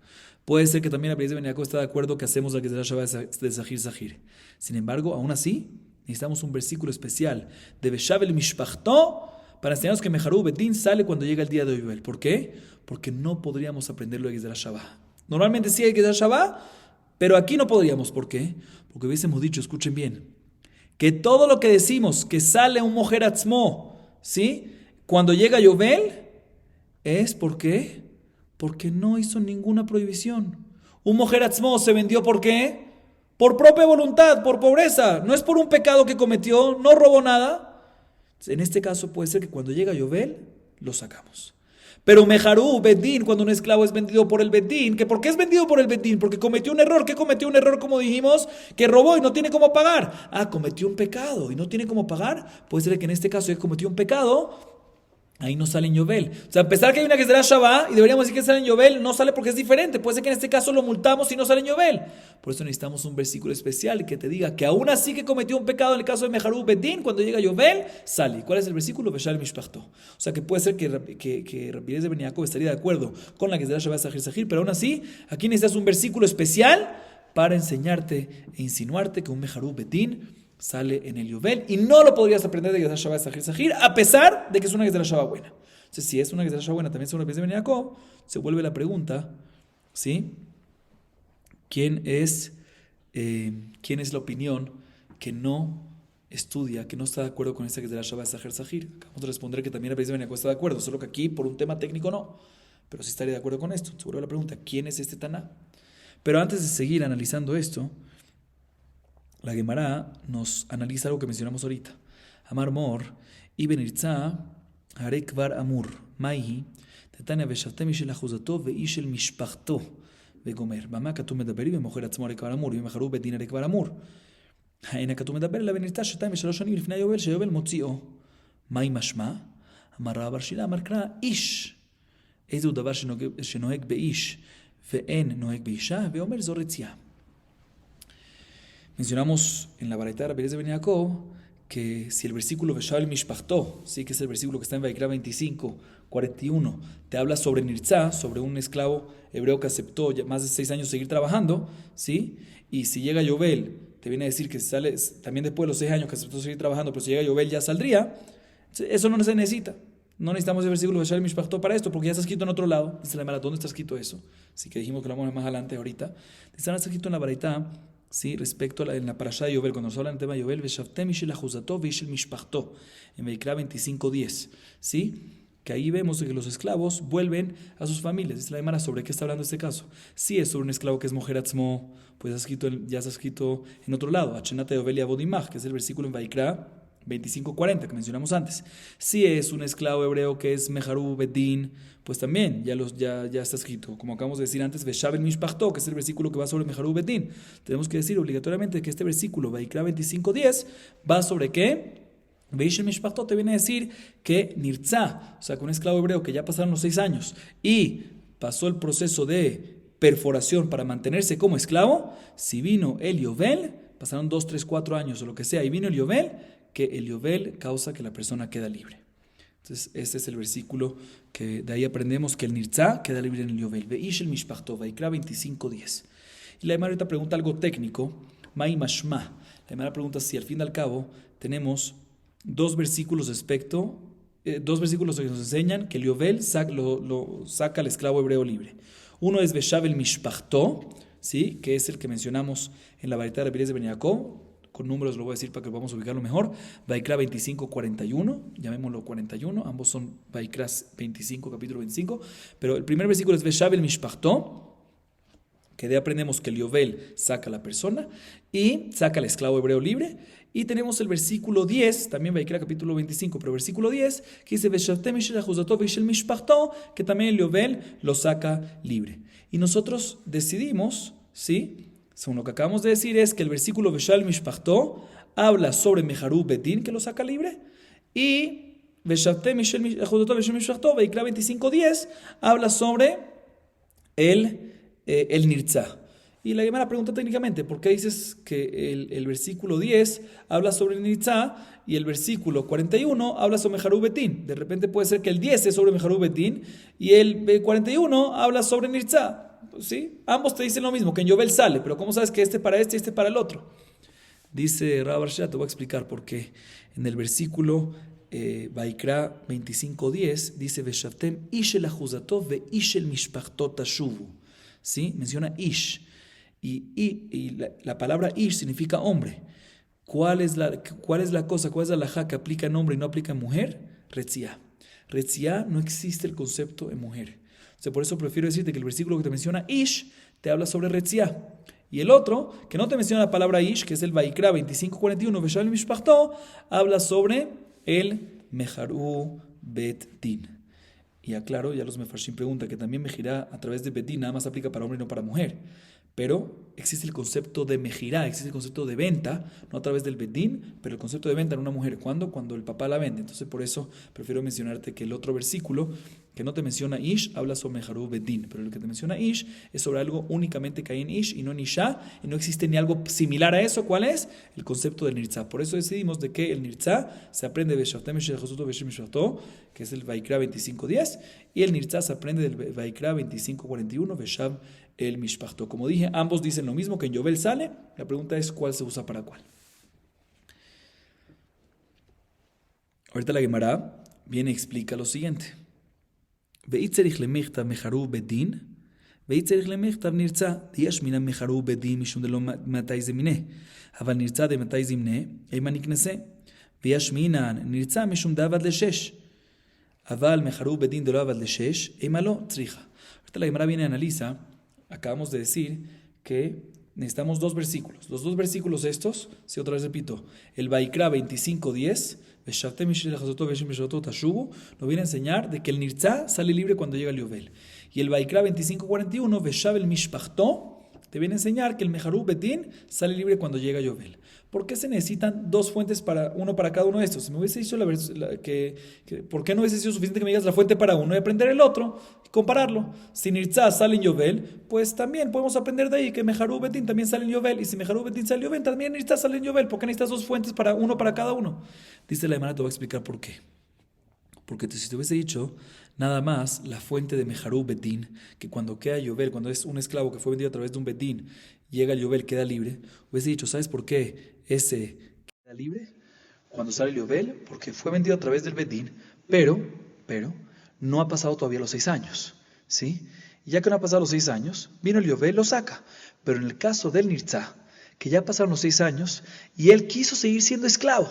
Puede ser que también Rabbi Eliezer ben Yaakov está de acuerdo que hacemos la que es de la Shabbat de Sahir. Sin embargo, aún así, necesitamos un versículo especial de Veshav el Mishpachto para enseñarnos que Meharú Bedín sale cuando llega el día de Yovel. ¿Por qué? Porque no podríamos aprenderlo de la Shabbat. Normalmente sí hay que dar Shabbat, pero aquí no podríamos. ¿Por qué? Porque hubiésemos dicho, escuchen bien, que todo lo que decimos que sale un mojer atzmo, ¿sí? Cuando llega Yovel, es ¿por qué? Porque no hizo ninguna prohibición. Un mojer atzmo se vendió ¿por qué? Por propia voluntad, por pobreza. No es por un pecado que cometió, no robó nada. En este caso puede ser que cuando llega Yovel, lo sacamos. Pero Meharú, Bedín, cuando un esclavo es vendido por el Bedín, ¿que por qué es vendido por el Bedín? Porque cometió un error. ¿Qué cometió un error, como dijimos? Que robó y no tiene cómo pagar. Cometió un pecado y no tiene cómo pagar. Puede ser que en este caso él cometió un pecado, ahí no sale en Yovel. O sea, a pesar que hay una que será Shabbat y deberíamos decir que sale en Yovel, no sale porque es diferente. Puede ser que en este caso lo multamos y no sale en Yovel. Por eso necesitamos un versículo especial que te diga que aún así que cometió un pecado en el caso de Meharú Bedín, cuando llega Yovel, sale. ¿Cuál es el versículo? Veshav el Mishpachto. O sea, que puede ser que Rabbi Eliezer ben Yaakov estaría de acuerdo con la que será Shabbat Sahir, pero aún así, aquí necesitas un versículo especial para enseñarte e insinuarte que un Meharú Bedín sale en el Yovel y no lo podrías aprender de Gezerá Shabbat Sahir, a pesar de que es una Gezerá Shabbat buena. Entonces, si es una Gezerá Shabbat buena, también según Rabbi Eliezer ben Yaakov, se vuelve la pregunta, ¿sí? ¿Quién es la opinión que no estudia, que no está de acuerdo con esta Gezerá Shabbat Sahir? Acabamos de responder que también Rabbi Eliezer ben Yaakov está de acuerdo, solo que aquí por un tema técnico no, pero sí estaría de acuerdo con esto. Se vuelve la pregunta, ¿quién es este Taná? Pero antes de seguir analizando esto, la Gemara nos analiza algo que mencionamos ahorita. Amar Mor, Ibn Irza, Harek Var Amur, Maihi, Tetania Veshavtem Ishel Achuzato, Veishel Mishpachto, Vegomer. Bama Katum Medaber, Vemocher Atzmo Harek Var Amur, Vemecharu Bedin Harek Var Amur. Haena Katum Medaber, la Ben Irza, Shetayim Veshalosh Shanim, Lifnei Yovel, Sheyovel Motzio. Mai Mashma, Amar Rav bar Shila, Amar Kra, Ish. איזה הוא דבר שנוהג באיש ואין נוהג באישה, ואומר זו רצייה. Mencionamos en la Baraita de Rabbi Eliezer ben Yaakov que si el versículo Veshavel Mishpachtó, sí, que es el versículo que está en Vaikra 25, 41, te habla sobre Nirtzá, sobre un esclavo hebreo que aceptó más de 6 años seguir trabajando, ¿sí? Y si llega Yovel, te viene a decir que sale también después de los 6 años que aceptó seguir trabajando, pero si llega Yovel ya saldría. Eso no se necesita. No necesitamos el versículo de Veshavel Mishpachtó para esto, porque ya está escrito en otro lado. Dice la Gemara, ¿dónde está escrito eso? Así que dijimos que lo vamos a ver más adelante ahorita. Está escrito en la Baraitá, ¿sí? Respecto en la parashá de Yovel, cuando nos habla del tema de Yovel, Veshavtem Ishel Ajuzato Vishel Mishpachtó, en Vaikra 25:10, ¿sí? Que ahí vemos que los esclavos vuelven a sus familias. Dice la Gemara, ¿sobre qué está hablando este caso? Si es sobre un esclavo que es Mojer Atzmo, pues ya está escrito en otro lado, Achenata Yovel y Abodimach, que es el versículo en Vaikra 25:40 que mencionamos antes. Si es un esclavo hebreo que es Meharu Bedin, pues también ya está escrito. Como acabamos de decir antes, Veshavel Mishpachtó, que es el versículo que va sobre Meharu Bedin. Tenemos que decir obligatoriamente que este versículo, Vaikra 25:10, va sobre qué. Veishel Mishpachtó te viene a decir que Nirtzá, o sea, que un esclavo hebreo que ya pasaron los 6 años y pasó el proceso de perforación para mantenerse como esclavo, si vino el Yovel, pasaron 2, 3, 4 años o lo que sea, y vino el Yovel, que el Yovel causa que la persona queda libre. Entonces, este es el versículo que de ahí aprendemos que el Nirtzá queda libre en el Yovel. Veishel Mishpachtó, Vaikra 25:10. Y la Gemara ahorita pregunta algo técnico, Mai Mashma. La Gemara pregunta si al fin y al cabo tenemos dos versículos que nos enseñan que el Yovel saca al esclavo hebreo libre. Uno es Veshavel Mishpachtó, ¿sí? Que es el que mencionamos en la Baraitá de Rabbi Eliezer ben Yaakov. Con números lo voy a decir para que podamos ubicarlo mejor. Vaikra 25:41, llamémoslo 41, ambos son Vaikra 25, capítulo 25, pero el primer versículo es Veshavel Mishpachtó, que de ahí aprendemos que el Yovel saca a la persona y saca al esclavo hebreo libre. Y tenemos el versículo 10, también Vaikra capítulo 25, pero versículo 10, que dice Veshavtem Ishel Ajuzato Vishel Mishpachtó, que también el Yovel lo saca libre. Y nosotros decidimos, ¿sí? Según lo que acabamos de decir es que el versículo Veshavel Mishpachtó habla sobre Meharu Bedin, que lo saca libre, y Veshavtem Ishel Ajuzato Vishel Mishpachtó, Vaikra 25:10, habla sobre el Nirtzá. Y la Gemara pregunta técnicamente, ¿por qué dices que el versículo 10 habla sobre el Nirtzá y el versículo 41 habla sobre Meharu Bedin? De repente puede ser que el 10 es sobre Meharu Bedin y el 41 habla sobre Nirtzá. ¿Sí? Ambos te dicen lo mismo, que en Yovel sale, pero ¿cómo sabes que este para este y este para el otro? Dice Rav Arsha, te voy a explicar por qué. En el versículo Vaikra 25:10 dice Veshavtem Ishel Ajuzato ve Ishel Mishpachtó tashuvu. ¿Sí? Menciona Ish. Y la palabra Ish significa hombre. ¿Cuál es la cosa, cuál es la halajá que aplica en hombre y no aplica en mujer? Retziá. Retziá no existe el concepto en mujer. O sea, por eso prefiero decirte que el versículo que te menciona Ish te habla sobre Retziá. Y el otro, que no te menciona la palabra Ish, que es el Vaikra 25:41, Veshavel Mishpachtó, habla sobre el Meharu Bet-Din. Y aclaro, ya los mefarshim preguntan que también mejirá a través de Bedín nada más aplica para hombre y no para mujer. Pero existe el concepto de mejirá, existe el concepto de venta, no a través del bedín, pero el concepto de venta en una mujer. ¿Cuándo? Cuando el papá la vende. Entonces por eso prefiero mencionarte que el otro versículo que no te menciona Ish habla sobre Meharu Bedín, pero el que te menciona Ish es sobre algo únicamente que hay en Ish y no en Isha, y no existe ni algo similar a eso. ¿Cuál es? El concepto del Nirtzá. Por eso decidimos de que el Nirtzá se aprende de Veshavtem Ishel Ajuzato Vishel Mishpachtó, que es el Vaikra 25:10, y el Nirtzá se aprende del Vaikra 25:41, Veshav el Mishpachtó. Como dije, ambos dicen lo mismo, que en Yovel sale. La pregunta es cuál se usa para cuál. Ahorita la Gemara viene y explica lo siguiente. Ve'itzerich lemechtav meharu bedin, ve'itzerich lemechtav nirtzá, diyesh mina meharu bedin mishum de lo matai zemine, aval nirtzá de matai zemine, eima niknese, ve'ish minan nirtzá mishum de avad leshesh, aval meharu bedin de lo avad leshesh, eima lo tzricha. Ahorita la Gemara viene y analiza. Acabamos de decir que necesitamos dos versículos. Los dos versículos estos, si otra vez repito, el Vaikra 25:10, nos viene a enseñar de que el Nirtzá sale libre cuando llega el Yovel. Y el Vaikra 25:41, Veshavel Mishpachtó, te viene a enseñar que el Meharu Bedin sale libre cuando llega Yovel. ¿Por qué se necesitan dos fuentes uno para cada uno de estos? Si me hubiese dicho ¿por qué no hubiese sido suficiente que me digas la fuente para uno y aprender el otro? compararlo. Si Nirtzá sale en Yovel, pues también podemos aprender de ahí que Meharu Betin también sale en Yovel. Y si Meharu Betin sale en Yovel, también Nirtzá sale en Yovel. ¿Por qué necesitas dos fuentes uno para cada uno? Dice la Gemara, te voy a explicar por qué. Porque si te hubiese dicho nada más la fuente de Meharu Betin, que cuando queda Yovel, cuando es un esclavo que fue vendido a través de un Betin, llega el Yovel, queda libre, hubiese dicho, ¿sabes por qué ese queda libre? Cuando sale el Yovel, porque fue vendido a través del Betin, pero, no ha pasado todavía los 6 años, ¿sí? Y ya que no ha pasado los 6 años, vino el Yovel, lo saca. Pero en el caso del Nirtzá, que ya pasaron los 6 años, y él quiso seguir siendo esclavo,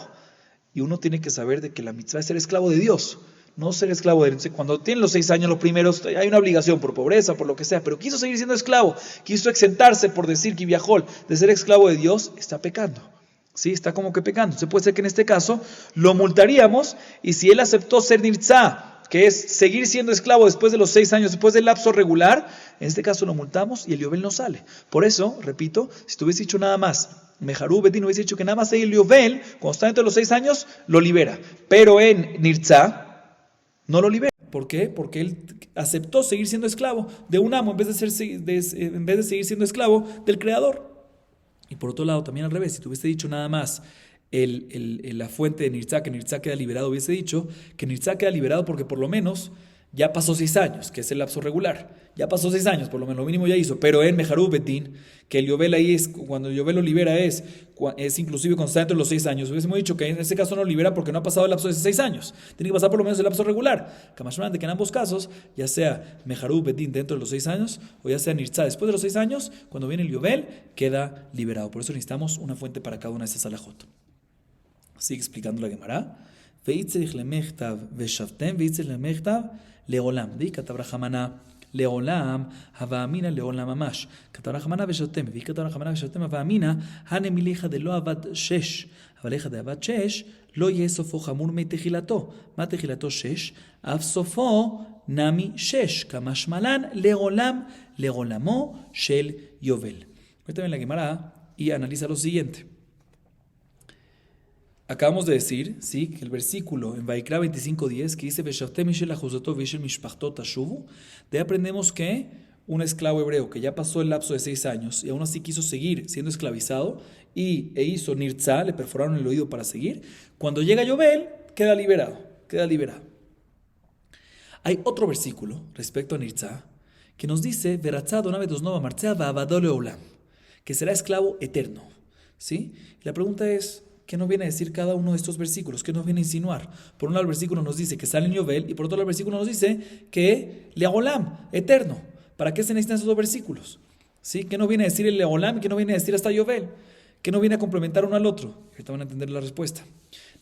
y uno tiene que saber de que la mitzvah es ser esclavo de Dios, no ser esclavo de él. Cuando tienen los 6 años los primeros, hay una obligación por pobreza, por lo que sea, pero quiso seguir siendo esclavo, quiso exentarse por decir que viajó de ser esclavo de Dios, está pecando. Sí, está como que pecando. Se puede ser que en este caso lo multaríamos, y si él aceptó ser Nirtzá, que es seguir siendo esclavo después de los 6 años, después del lapso regular, en este caso lo multamos y el Yovel no sale. Por eso, repito, si te hubiese dicho nada más, Meharu Betin hubiese dicho que nada más el Yovel, cuando está dentro de los 6 años, lo libera. Pero en Nirtzá, no lo libera. ¿Por qué? Porque él aceptó seguir siendo esclavo de un amo en vez de seguir siendo esclavo del Creador. Y por otro lado, también al revés, si te hubiese dicho nada más la fuente de Nirtzá, que Nirtzá queda liberado, hubiese dicho que Nirtzá queda liberado porque por lo menos ya pasó 6 años, que es el lapso regular. Ya pasó 6 años, por lo menos, lo mínimo ya hizo. Pero en Meharu Betin, que el Yovel ahí es, cuando el Yovel lo libera es inclusive cuando está dentro de los 6 años. Hubiésemos dicho que en ese caso no lo libera porque no ha pasado el lapso de 6 años. Tiene que pasar por lo menos el lapso regular. Kamashman, de que en ambos casos, ya sea Meharu Betin dentro de los 6 años, o ya sea Nirtzá después de los 6 años, cuando viene el Yovel, queda liberado. Por eso necesitamos una fuente para cada una de estas alajot. Sigue explicando la Gemara. Veitzerich lemechtav veshavtem, veitzerich lemechtav leolam. Di katav rachamana leolam, hava amina leolam mamash. Katav rachamana veshavtem, vi katav rachamana veshavtem, hava amina, hane milicha de lo avad shesh. Avalecha de avad shesh, lo yeh sofo chamur mei techilato. Ma techilato shesh, av sofo nami shesh. Kamashmalan leolam, leolamo shel Yovel. Ahorita ven la Gemara y analiza lo siguiente. Acabamos de decir, ¿sí?, que el versículo en Vaikra 25:10 que dice de ahí aprendemos que un esclavo hebreo que ya pasó el lapso de 6 años y aún así quiso seguir siendo esclavizado e hizo Nirtzá, le perforaron el oído para seguir, cuando llega Yovel, queda liberado. Hay otro versículo respecto a Nirtzá que nos dice que será esclavo eterno, ¿sí? Y la pregunta es, ¿qué nos viene a decir cada uno de estos versículos? ¿Qué nos viene a insinuar? Por un lado el versículo nos dice que sale en Yovel y por otro lado el versículo nos dice que Leolam, eterno. ¿Para qué se necesitan esos dos versículos? ¿Sí? ¿Qué nos viene a decir el Leolam y qué nos viene a decir hasta Yovel? ¿Qué nos viene a complementar uno al otro? Ahorita van a entender la respuesta.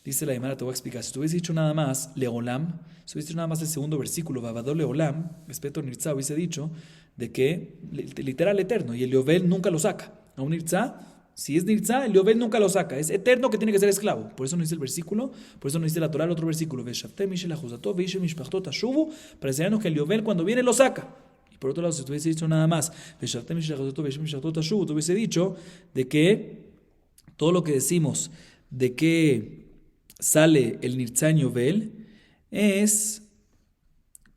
Dice la Gemara, te voy a explicar. Si tú hubiese dicho nada más Leolam, si hubiese dicho nada más el segundo versículo, Babadó Leolam, respecto a Nirtzá, hubiese dicho de que literal eterno y el Yovel nunca lo saca. A un Nirtzá, si es Nirtzá, el Yovel nunca lo saca. Es eterno que tiene que ser esclavo. Por eso no dice el versículo, por eso no dice la Torah, el otro versículo. Para enseñarnos que el Yovel cuando viene lo saca. Y por otro lado, si tú hubiese dicho nada más, tú hubiese dicho de que todo lo que decimos de que sale el Nirtzá en Yovel es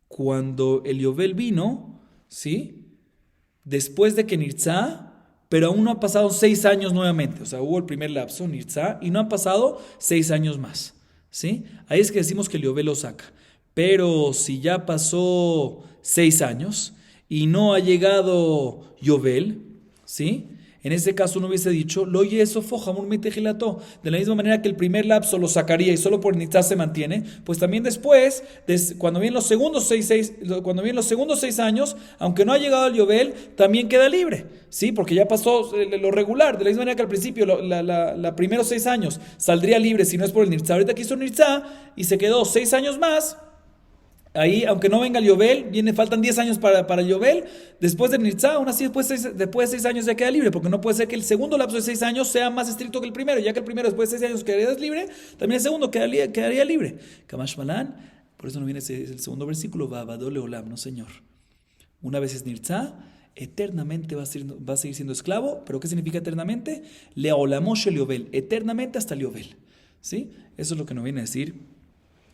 cuando el Yovel vino, ¿sí?, después de que Nirtzá, pero aún no han pasado 6 años nuevamente. O sea, hubo el primer lapso, Nirtzá, y no han pasado 6 años más, ¿sí? Ahí es que decimos que el Yovel lo saca. Pero si ya pasó 6 años y no ha llegado Yovel, ¿sí?, en ese caso uno hubiese dicho, lo yesofo jamur mitejilato. De la misma manera que el primer lapso lo sacaría y solo por Nirtzá se mantiene, pues también después, cuando vienen los segundos 6 años, aunque no ha llegado al Yovel, también queda libre, ¿sí? Porque ya pasó lo regular. De la misma manera que al principio, los primeros 6 años saldría libre si no es por el Nirtzá. Ahorita quiso Nirtzá y se quedó 6 años más. Ahí, aunque no venga el Yovel, faltan 10 años para el Yovel. Después del Nirtzá, aún así después de 6 años ya queda libre, porque no puede ser que el segundo lapso de 6 años sea más estricto que el primero, ya que el primero después de 6 años quedaría libre, también el segundo quedaría libre. Kamash Malan, por eso no viene el segundo versículo, Babadó Leolam, no señor. Una vez es Nirtzá, eternamente va a seguir siendo esclavo, pero ¿qué significa eternamente? Leolamosh el Yovel, eternamente hasta el Yovel, ¿sí? Eso es lo que nos viene a decir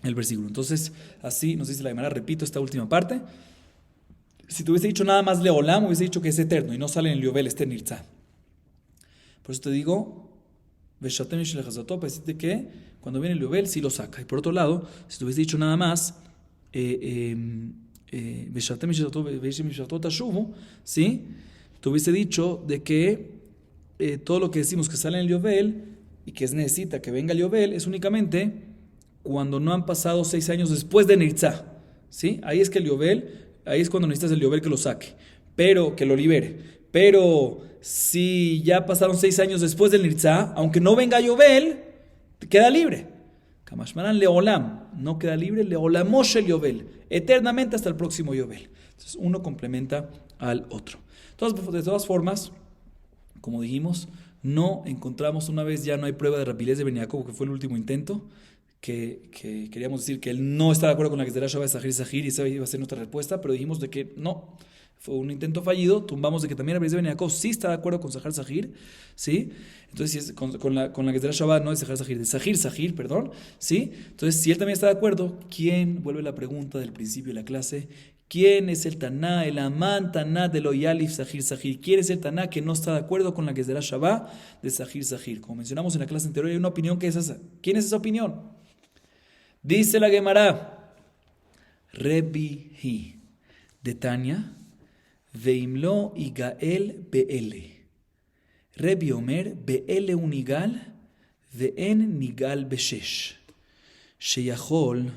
el versículo. Entonces, así nos dice la Gemara, repito esta última parte. Si te hubiese dicho nada más Leolam, hubiese dicho que es eterno y no sale en el Yovel, este Nirza. Por eso te digo, Veshatem Shelechazoto, para decirte que cuando viene el Yovel sí lo saca. Y por otro lado, si te hubiese dicho nada más Veshatem Shelechazoto Tashuvu, ¿sí? Te hubiese dicho de que todo lo que decimos que sale en el Yovel y que necesita que venga el Yovel es únicamente cuando no han pasado 6 años después de Nirza, ¿sí? Ahí es que el Yovel, ahí es cuando necesitas el Yovel que lo saque, pero que lo libere. Pero si ya pasaron 6 años después del Nirza, aunque no venga Yovel, queda libre. Kamashmaran Leolam, no queda libre, Leolamosh el Yovel, eternamente hasta el próximo Yovel. Entonces uno complementa al otro. Entonces, de todas formas, como dijimos, no encontramos, una vez ya no hay prueba de rapidez de Ben Yaakov, que fue el último intento, que queríamos decir que él no está de acuerdo con la que será Shabbat Sahir, y esa iba a ser nuestra respuesta, pero dijimos de que no, fue un intento fallido, tumbamos de que también rapidez de Ben Yaakov sí está de acuerdo con Sahir, ¿sí? Entonces, si es con la que será Shabbat, no es Sahir, de Sahir, perdón, ¿sí? Entonces, si él también está de acuerdo, ¿quién? Vuelve la pregunta del principio de la clase. ¿Quién es el Taná, el Amán Taná de lo Yalif Sahir? ¿Quién es el Taná que no está de acuerdo con la que será Shabbat de Sahir? Como mencionamos en la clase anterior, hay una opinión que es esa. ¿Quién es esa opinión? Dice la Gemara, Rebi Hi, de Tania, Veimlo Igael Beele. Rebi Omer, Beele Unigal, Ve'en Nigal Beshesh. Sheyachol,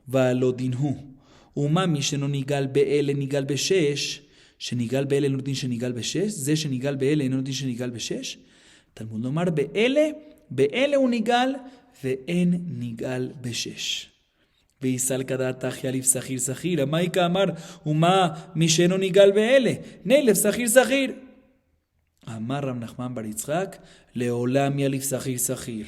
Valodinhu. וממי שאינו ניגל באלה ניגל בשש, שניגל באלה אינו דין שניגל בשש, זה שניגל באלה אינו דין שניגל בשש, תלמוד לומר באלה הוא ניגל ואין ניגל בשש. ויסל כדעת תחי אליף שכיר, המאיקה אמר, ומה מי שאינו ניגל באלה, נלף שכיר. אמר רב נחמן בר יצחק, לעולם יליף שכיר.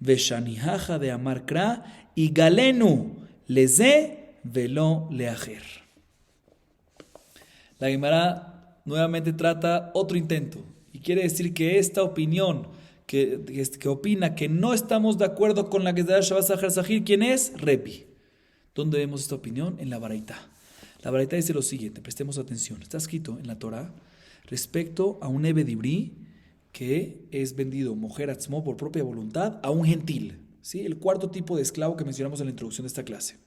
ושניהכה דאמר קרא, יגלנו לזה Velo leajer. La Gemara nuevamente trata otro intento y quiere decir que esta opinión que opina que no estamos de acuerdo con la que da Shabbat Sahir, ¿quién es? Rebi. ¿Dónde vemos esta opinión? En la Baraita. La Baraita dice lo siguiente, prestemos atención. Está escrito en la Torah respecto a un Eved Ibrí que es vendido Mojer Atzmo por propia voluntad a un gentil, ¿sí? El cuarto tipo de esclavo que mencionamos en la introducción de esta clase.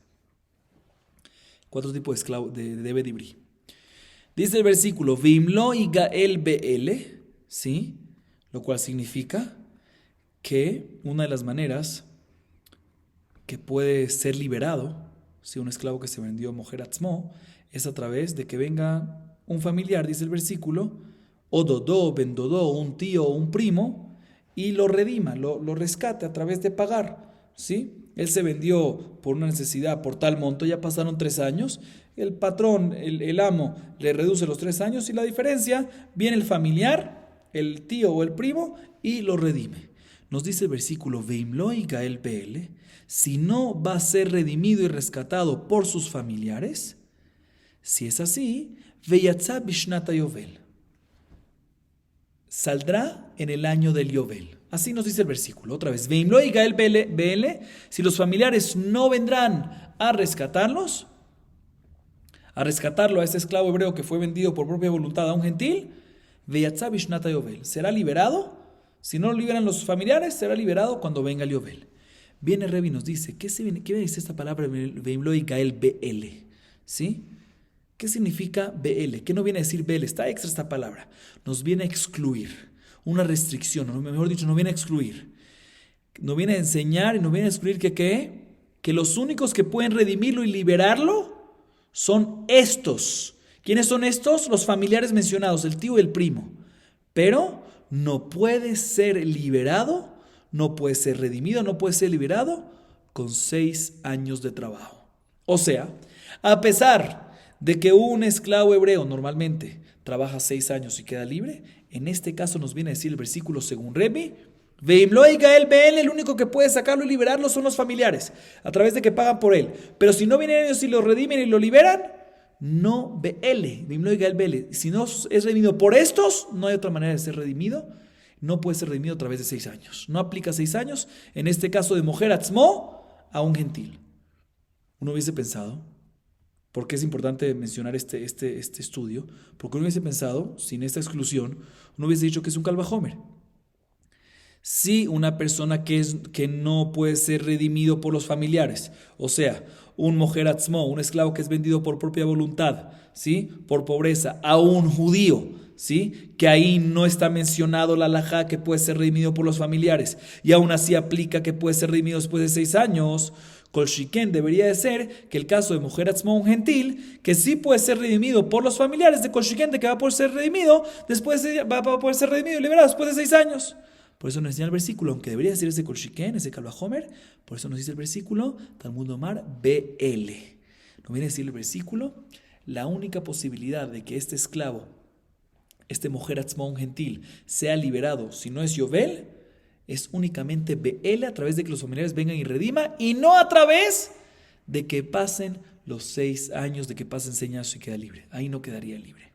4 tipos de esclavos de Eved Ibrí. Dice el versículo, Vimlo y Gael Beele, ¿sí? Lo cual significa que una de las maneras que puede ser liberado, si un esclavo que se vendió Mojer Atzmo, es a través de que venga un familiar, dice el versículo, o Dodó, Ben Dodó, un tío o un primo, y lo redima, lo rescate a través de pagar, ¿sí? Él se vendió por una necesidad, por tal monto, ya pasaron 3 años, el patrón, el amo, le reduce los 3 años y la diferencia, viene el familiar, el tío o el primo y lo redime. Nos dice el versículo, Veimlo y Gael Beele, si no va a ser redimido y rescatado por sus familiares, si es así, Veyatza Bishnata Yovel, saldrá en el año del Yovel. Así nos dice el versículo, otra vez, Veimlo y Gael Beele, si los familiares no vendrán a rescatarlo a este esclavo hebreo que fue vendido por propia voluntad a un gentil, Veyatza Bishnata Yovel, será liberado, si no lo liberan los familiares, será liberado cuando venga el Yovel. Viene Rebi y nos dice, ¿qué dice esta palabra Veimlo y Gael Beele? ¿Sí? ¿Qué significa Beele? ¿Qué no viene a decir Beele? Está extra esta palabra, nos viene a excluir. Una restricción, o mejor dicho, no viene a excluir. No viene a enseñar y no viene a excluir que los únicos que pueden redimirlo y liberarlo son estos. ¿Quiénes son estos? Los familiares mencionados, el tío y el primo. Pero no puede ser liberado, no puede ser redimido, no puede ser liberado con 6 años de trabajo. O sea, a pesar de que un esclavo hebreo normalmente trabaja 6 años y queda libre, en este caso nos viene a decir el versículo según Rebi, Veimlo y Gael Beele, el único que puede sacarlo y liberarlo son los familiares, a través de que pagan por él. Pero si no vienen ellos y lo redimen y lo liberan, no Beele, Veimlo y Gael Beele. Si no es redimido por estos, no hay otra manera de ser redimido. No puede ser redimido a través de 6 años. No aplica 6 años, en este caso de Mojer Atzmo, a un gentil. Uno hubiese pensado ¿Por qué es importante mencionar este estudio? Porque uno hubiese pensado, sin esta exclusión, uno hubiese dicho que es un Kalvajomer. Si una persona que no puede ser redimido por los familiares, o sea, un mojer atzmo, un esclavo que es vendido por propia voluntad, ¿sí? Por pobreza, a un judío, ¿sí? Que ahí no está mencionado la halajá que puede ser redimido por los familiares, y aún así aplica que puede ser redimido después de 6 años. Kol shiken debería de ser que el caso de mujer atzmo, un gentil, que sí puede ser redimido por los familiares, de kol shiken, de que va a poder ser redimido, va a poder ser redimido y liberado después de 6 años. Por eso nos enseña el versículo, aunque debería decir ese Kolshiken, ese Kalvajomer, por eso nos dice el versículo, Talmud Omar, BL. Nos viene a decir el versículo, la única posibilidad de que este esclavo, este mujer atzmón gentil, sea liberado, si no es Yovel, es únicamente BL, a través de que los familiares vengan y rediman, y no a través de que pasen los 6 años, de que pasen 6 años y queda libre. Ahí no quedaría libre.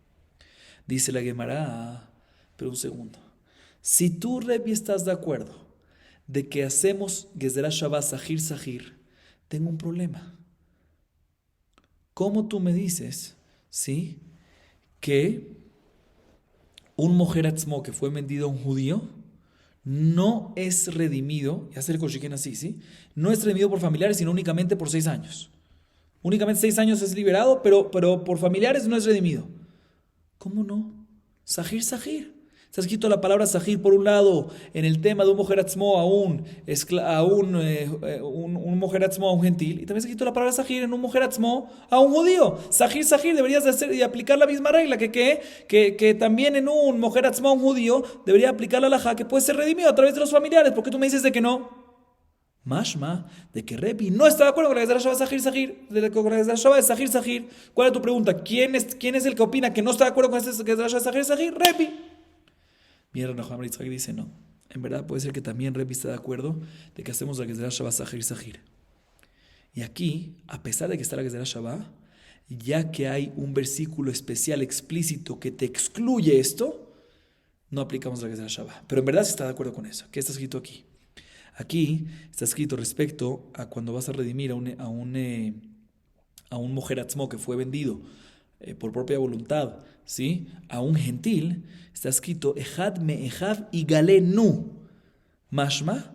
Dice la Gemara, pero un segundo. Si tú, Rebbi, estás de acuerdo de que hacemos Gezerá Shabbat Sahir Sahir, tengo un problema. ¿Cómo tú me dices, sí, que un mojer atzmo que fue vendido a un judío no es redimido, y hacer el koshiken así, ¿sí? No es redimido por familiares, sino únicamente por 6 años. Únicamente 6 años es liberado, pero por familiares no es redimido. ¿Cómo no? Sahir Sahir. Está escrito la palabra Sahir por un lado en el tema de un mojer atzmo a un mojer atzmo a un gentil, y también está escrito la palabra Sahir en un mojer atzmo a un judío. Sahir Sahir, deberías de hacer y aplicar la misma regla que también en un mojer atzmo a un judío debería aplicar la halajá que puede ser redimido a través de los familiares. ¿Por qué tú me dices de que no? Mashma, de que Rebbi no está de acuerdo con la Gezerá Shabbat Sahir Sahir, de la Gezerá Shabbat Sahir Sahir. ¿Cuál es tu pregunta? ¿Quién es el que opina que no está de acuerdo con este Gezerá Shabbat Sahir Sahir? Rebbi. Bien, Rav Yitzhak dice no. En verdad puede ser que también Rebbi está de acuerdo de que hacemos la Gezerá Shabbat Sahir Sahir. Y aquí, a pesar de que está la Gezerá Shabbat, ya que hay un versículo especial explícito que te excluye esto, no aplicamos la Gezerá Shabbat. Pero en verdad sí está de acuerdo con eso. ¿Qué está escrito aquí? Aquí está escrito respecto a cuando vas a redimir a un mojer atzmo que fue vendido por propia voluntad, ¿sí? A un gentil, está escrito Ejad me Ejad y galenu. Mashma,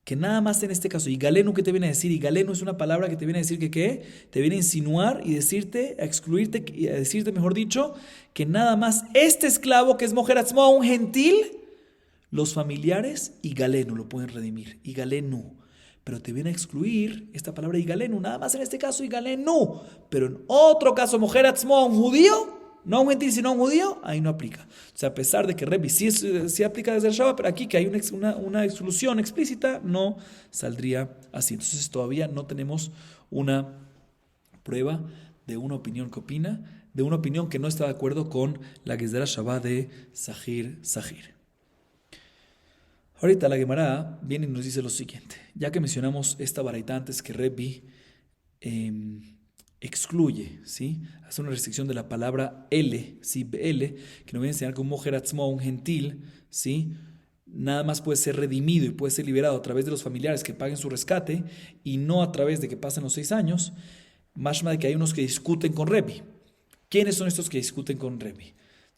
que nada más en este caso, y galenu, ¿qué te viene a decir? Y galenu es una palabra que te viene a decir que ¿qué? Te viene a insinuar y decirte, a excluirte, y a decirte, mejor dicho, que nada más este esclavo que es mojer atzmo a un gentil, los familiares y galenu lo pueden redimir, y galenu. Pero te viene a excluir esta palabra igalenu, nada más en este caso igalenu. Pero en otro caso, mojer atzmo a un judío, no a un gentil, sino a un judío, ahí no aplica. O sea, a pesar de que Rebbi sí aplica desde el Shabbat, pero aquí que hay una exclusión explícita, no saldría así. Entonces todavía no tenemos una prueba de una opinión que opina, de una opinión que no está de acuerdo con la Gezerá Shabbat de Sahir Sahir. Ahorita la Gemara viene y nos dice lo siguiente. Ya que mencionamos esta baraita antes que Rebbi excluye, ¿sí? Hace una restricción de la palabra L, ¿sí? L, que nos viene a enseñar que un mojer atzmo, un gentil, ¿sí? Nada más puede ser redimido y puede ser liberado a través de los familiares que paguen su rescate y no a través de que pasen los 6 años. Mashma de que hay unos que discuten con Rebbi. ¿Quiénes son estos que discuten con Rebbi?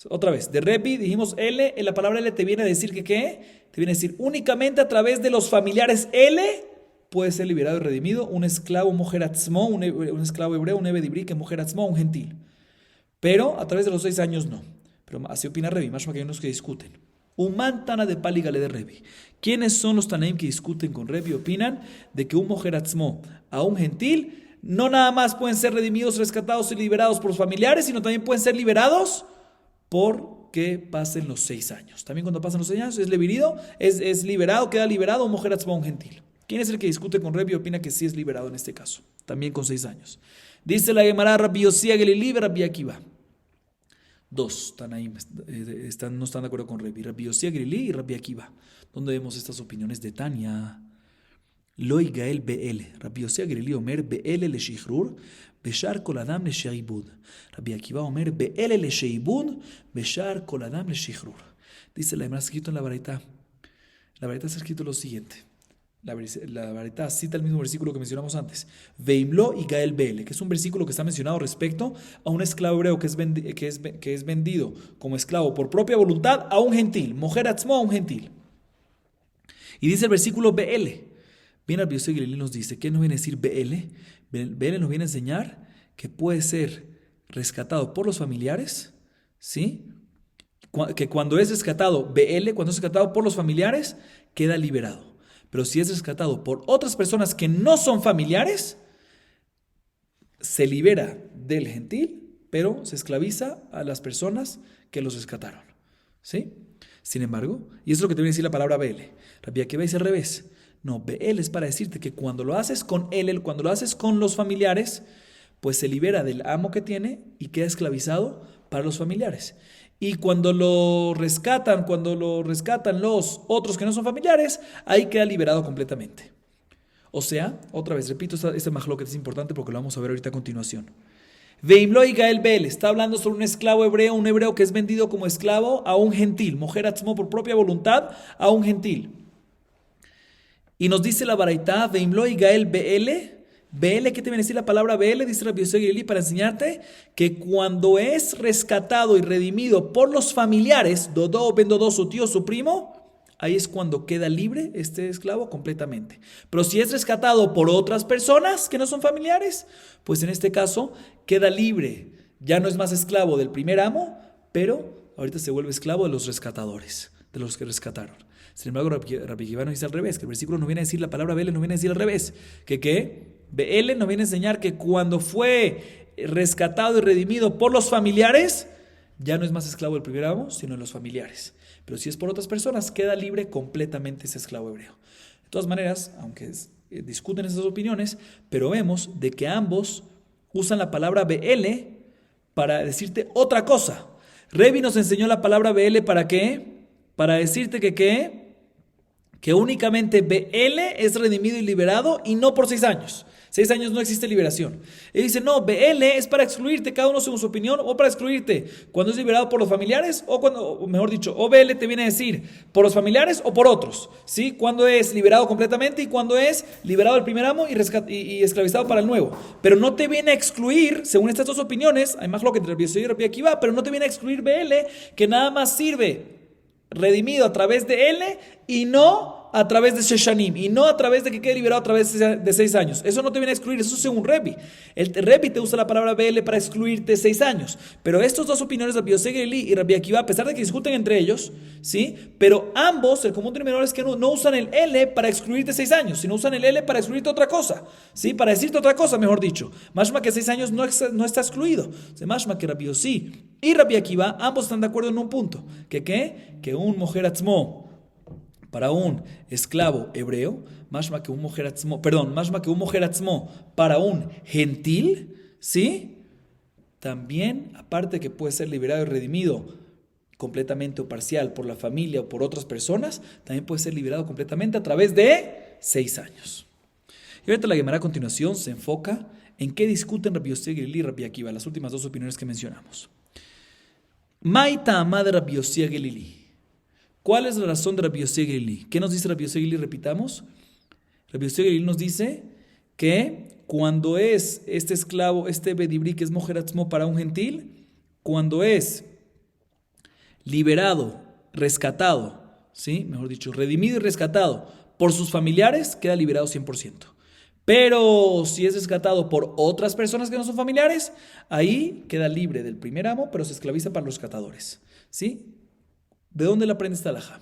Otra vez, de Rebbi dijimos L, en la palabra L te viene a decir que ¿qué? Te viene a decir únicamente a través de los familiares L puede ser liberado y redimido un esclavo, un mojer atzmo, un esclavo hebreo, un ebed ibrí, que mojer atzmo, un gentil. Pero a través de los 6 años no. Pero así opina Rebbi, más que hay unos que discuten. Uman Tana de Paligale de Rebbi. ¿Quiénes son los Tanaim que discuten con Rebbi? Opinan de que un mojer atzmo a un gentil no nada más pueden ser redimidos, rescatados y liberados por los familiares, sino también pueden ser liberados porque pasen los 6 años. También cuando pasan los 6 años es liberado, queda liberado un mojer atzmo, un gentil. ¿Quién es el que discute con Rebbi y opina que sí es liberado en este caso? También con 6 años. Dice la Gemara, Rabbi Yossi Gelili, Rabbi Akiva. 2 Tanaim no están de acuerdo con Rebbi. Rabbi Yossi Gelili y Rabbi Akiva. ¿Dónde vemos estas opiniones de Tania? Loi Gael Be'ele. Rabbi Yossi Gelili Omer Be'ele le Shichrur. Beshar kol adam le sheibud. Rabbi Akiva Omer be'ele le sheibud, beshar kol adam le shichrur. Dice la Gemara, escrito en la Baraita. La Baraita está escrito lo siguiente. La Baraita cita el mismo versículo que mencionamos antes. Veimlo y Gael Bele, que es un versículo que está mencionado respecto a un esclavo hebreo que es vendido como esclavo por propia voluntad a un gentil. Mojer atzmo a un gentil. Y dice el versículo Be'ele. Bien, Rabbi Yossi Gelili nos dice, ¿qué nos viene a decir Be'ele? Be'ele nos viene a enseñar que puede ser rescatado por los familiares, ¿sí? Que cuando es rescatado Be'ele, cuando es rescatado por los familiares, queda liberado. Pero si es rescatado por otras personas que no son familiares, se libera del gentil, pero se esclaviza a las personas que los rescataron, ¿sí? Sin embargo, y eso es lo que te viene a decir la palabra Be'ele. Rabbi Akiva dice al revés. No, Be'el es para decirte que cuando lo haces con él, cuando lo haces con los familiares, pues se libera del amo que tiene y queda esclavizado para los familiares. Y cuando lo rescatan los otros que no son familiares, ahí queda liberado completamente. O sea, otra vez, repito, este majloquet es importante porque lo vamos a ver ahorita a continuación. Veimlo y Gael Bel está hablando sobre un esclavo hebreo, un hebreo que es vendido como esclavo a un gentil, mujer atzmo por propia voluntad a un gentil. Y nos dice la Baraita, Veimlo y Gael Be'ele. Be'ele, ¿qué te viene a decir la palabra Be'ele? Dice Rabbi Yossi Gelili para enseñarte que cuando es rescatado y redimido por los familiares, Dodó, Ben Dodó, su tío, su primo, ahí es cuando queda libre este esclavo completamente. Pero si es rescatado por otras personas que no son familiares, pues en este caso queda libre. Ya no es más esclavo del primer amo, pero ahorita se vuelve esclavo de los rescatadores, de los que rescataron. Sin embargo, Rabbi Akiva nos dice al revés, que el versículo nos viene a decir, la palabra Be'ele nos viene a decir al revés, que Be'ele nos viene a enseñar que cuando fue rescatado y redimido por los familiares, ya no es más esclavo del primer amo, sino de los familiares. Pero si es por otras personas, queda libre completamente ese esclavo hebreo. De todas maneras, aunque discuten esas opiniones, pero vemos de que ambos usan la palabra Be'ele para decirte otra cosa. Revi nos enseñó la palabra Be'ele ¿para qué? Para decirte que únicamente BL es redimido y liberado y no por 6 años. 6 años no existe liberación. Él dice, no, BL es para excluirte, cada uno según su opinión, o para excluirte cuando es liberado por los familiares, o cuando, o mejor dicho, o BL te viene a decir por los familiares o por otros, ¿sí? Cuando es liberado completamente y cuando es liberado del primer amo y esclavizado para el nuevo. Pero no te viene a excluir, según estas dos opiniones, hay más lo que entre Rabbi Yossi y Rabbi Akiva, pero no te viene a excluir BL, que nada más sirve redimido a través de L y no a través de Sheshanim, y no a través de que quede liberado a través de 6 años. Eso no te viene a excluir, eso es según Revi. El Revi te usa la palabra BL para excluirte 6 años. Pero estas dos opiniones, Rabbi Yossi Gelili y Rabbi Akiva, a pesar de que discuten entre ellos, ¿sí? Pero ambos, el común denominador es que no usan el L para excluirte 6 años, sino usan el L para excluirte otra cosa, ¿sí? Para decirte otra cosa, mejor dicho. Mashma que 6 años no está excluido. Mashma que Rabbi Yossi y Rabbi Akiva, ambos están de acuerdo en un punto. Que un mujer atzmo para un esclavo hebreo, mashma que un mujer atzmo para un gentil, ¿sí? También, aparte que puede ser liberado y redimido completamente o parcial por la familia o por otras personas, también puede ser liberado completamente a través de 6 años. Y ahorita la Gemara a continuación se enfoca en qué discuten Rabbi Yossi Gelili y Rabbi Akiva, las últimas dos opiniones que mencionamos. Maita amad Rabbi Yossi Gelili. ¿Cuál es la razón de Rabbi Yossi Gelili? ¿Qué nos dice Rabbi Yossi Gelili? Repitamos. Rabbi Yossi Gelili nos dice que cuando es este esclavo, este bedibrí que es mojer atzmo para un gentil, cuando es liberado, rescatado, ¿sí? Mejor dicho, redimido y rescatado por sus familiares, queda liberado 100%. Pero si es rescatado por otras personas que no son familiares, ahí queda libre del primer amo, pero se esclaviza para los rescatadores, ¿sí? ¿De dónde la aprende esta halajá?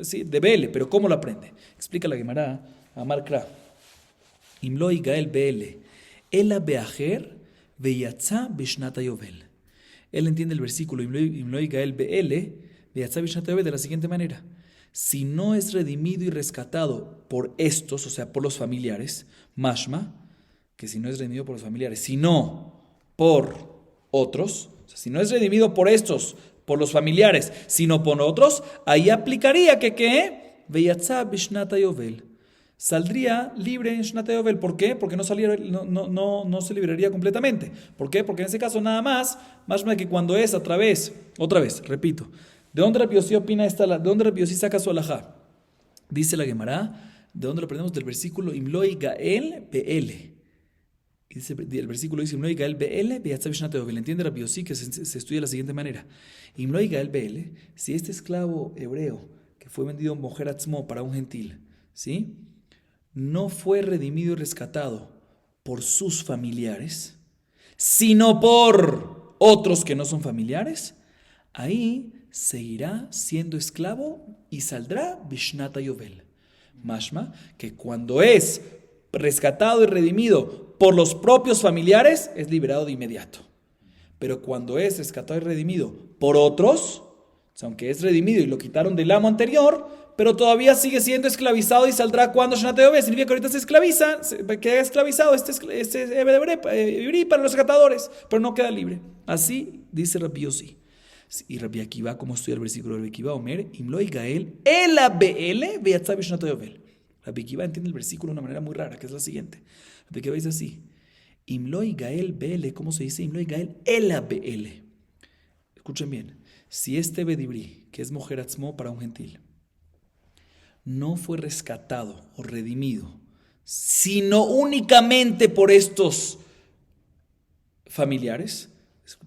Sí, de Bele, pero ¿cómo la aprende? Explica la Gemara a Markra. Imlo y Gael Bele, ela beajer veyatza bishnata yovel. Él entiende el versículo Imlo y Gael Bele, veyatza bishnata yovel de la siguiente manera. Si no es redimido y rescatado por estos, o sea, por los familiares, mashma, que si no es redimido por los familiares, sino por otros, o sea, si no es redimido por estos, por los familiares, sino por otros, ahí aplicaría que Veyatza Bishnata Yovel. Saldría libre en Shnata Yovel. ¿Por qué? Porque no se liberaría completamente. ¿Por qué? Porque en ese caso nada más que cuando es a través, otra vez, repito, ¿de dónde Rabbi Yossi opina esta? ¿De dónde Rabbi Yossi saca su halajá? Dice la Gemara, ¿De dónde lo aprendemos? Del versículo Imloi Gael Be'ele. El versículo dice Imloi Gael Be'ele Be'yatzav Shnat Yovel. Entiende Rabbi Yossi que se estudia de la siguiente manera. Imloi Gael Be'ele, si este esclavo hebreo que fue vendido en Mojer Atzmo para un gentil, ¿sí?, no fue redimido y rescatado por sus familiares, sino por otros que no son familiares, ahí seguirá siendo esclavo y saldrá Bishnata Yovel. Mashma, que cuando es rescatado y redimido por los propios familiares, es liberado de inmediato. Pero cuando es rescatado y redimido por otros, aunque es redimido y lo quitaron del amo anterior, pero todavía sigue siendo esclavizado y saldrá cuando Shnat Yovel. Significa que ahorita se esclaviza, queda esclavizado este Ebed para los rescatadores, pero no queda libre. Así dice Rabbi Yossi. Y Rabbi Akiva, como estudia el versículo de Rabbi Akiva, Omer, Imloi Gael, Ela Be'ele, Be'yatzav Shnat Yovel. Rabbi Akiva entiende el versículo de una manera muy rara, que es la siguiente. Rabbi Akiva dice así: Imloi Gael Be'ele, ¿cómo se dice? Imloi Gael, Ela Be'ele. Escuchen bien, si este Bedibri, que es Mojer Atzmo para un gentil, no fue rescatado o redimido, sino únicamente por estos familiares.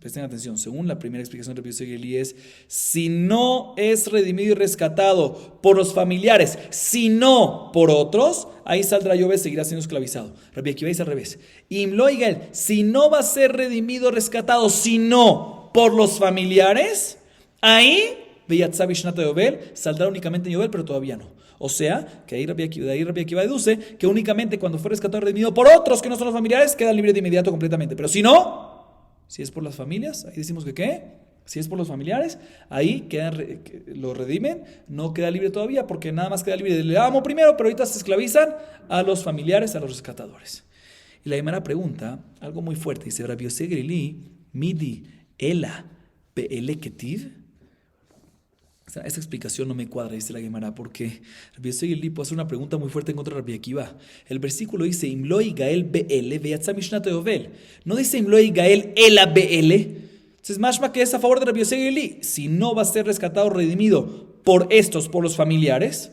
Presten atención, según la primera explicación de Rabbi Yossi Geli es, si no es redimido y rescatado por los familiares, sino por otros, ahí saldrá Yovel, seguirá siendo esclavizado. Rabbi Akiva dice al revés. Imloi Gael, si no va a ser redimido, rescatado, sino por los familiares, ahí Be'yatzav Shnat Yovel, saldrá únicamente en Yovel, pero todavía no. O sea, que ahí Rabbi Akiva deduce que únicamente cuando fue rescatado y redimido por otros que no son los familiares, queda libre de inmediato completamente. Pero si no, si es por las familias, ahí decimos que ¿qué? Si es por los familiares, ahí lo redimen, no queda libre todavía, porque nada más queda libre del amo primero, pero ahorita se esclavizan a los familiares, a los rescatadores. Y la Gemara pregunta algo muy fuerte, dice Rabbi Yossi Geli, Midi Ela Be'ele Ketiv. Esta explicación no me cuadra, dice la Gemara, porque Rabbi Yossi Geli puede hacer una pregunta muy fuerte en contra de Rabbi Akiva. El versículo dice Imloi Gael Be'ele Be'yatzav Shnat Yovel. No dice Imloi Gael Ela Be'ele. Entonces, mashma que es a favor de Rabbi Yossi Geli. Si no va a ser rescatado o redimido por los familiares,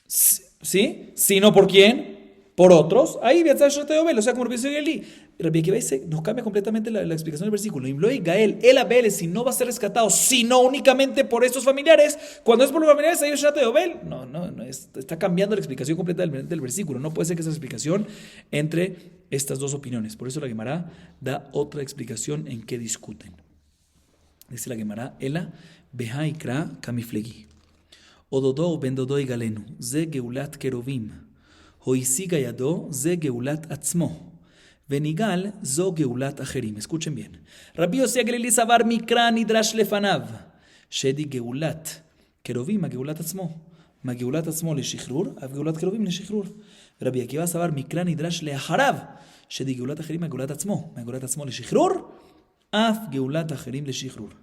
¿sí? Sino por quién, por otros, ahí Be'yatzav Shnat Yovel. O sea, como Rabbi Yossi Geli. Rabbi Akiva dice, nos cambia completamente la explicación del versículo. Imloi Gael, Ela Be'ele, si no va a ser rescatado, sino únicamente por estos familiares. Cuando es por los familiares, ahí es Shnat Yovel. No, está cambiando la explicación completa del versículo. No puede ser que esa explicación entre estas dos opiniones. Por eso la Gemara da otra explicación en que discuten. Dice la Gemara, Ela Behaikra Kamiflegi. Ododo bendodoi galenu, ze geulat kerovim. Hoisiga yado, ze geulat atzmo. Venigal zo geulat acherim. Escuchen bien. Rabbi Yossi Geli savar mikra nidrash lefanav. Shedi geulat kerovim a geulat atzmo. Ma geulat atzmo leshikrur, av geulat kerovim leshikrur. Rabbi Akiva savar mikra nidrash leacharav. Shedi geulat acherim a geulat atzmo. Ma geulat atzmo leshikrur, af geulat acherim leshikrur.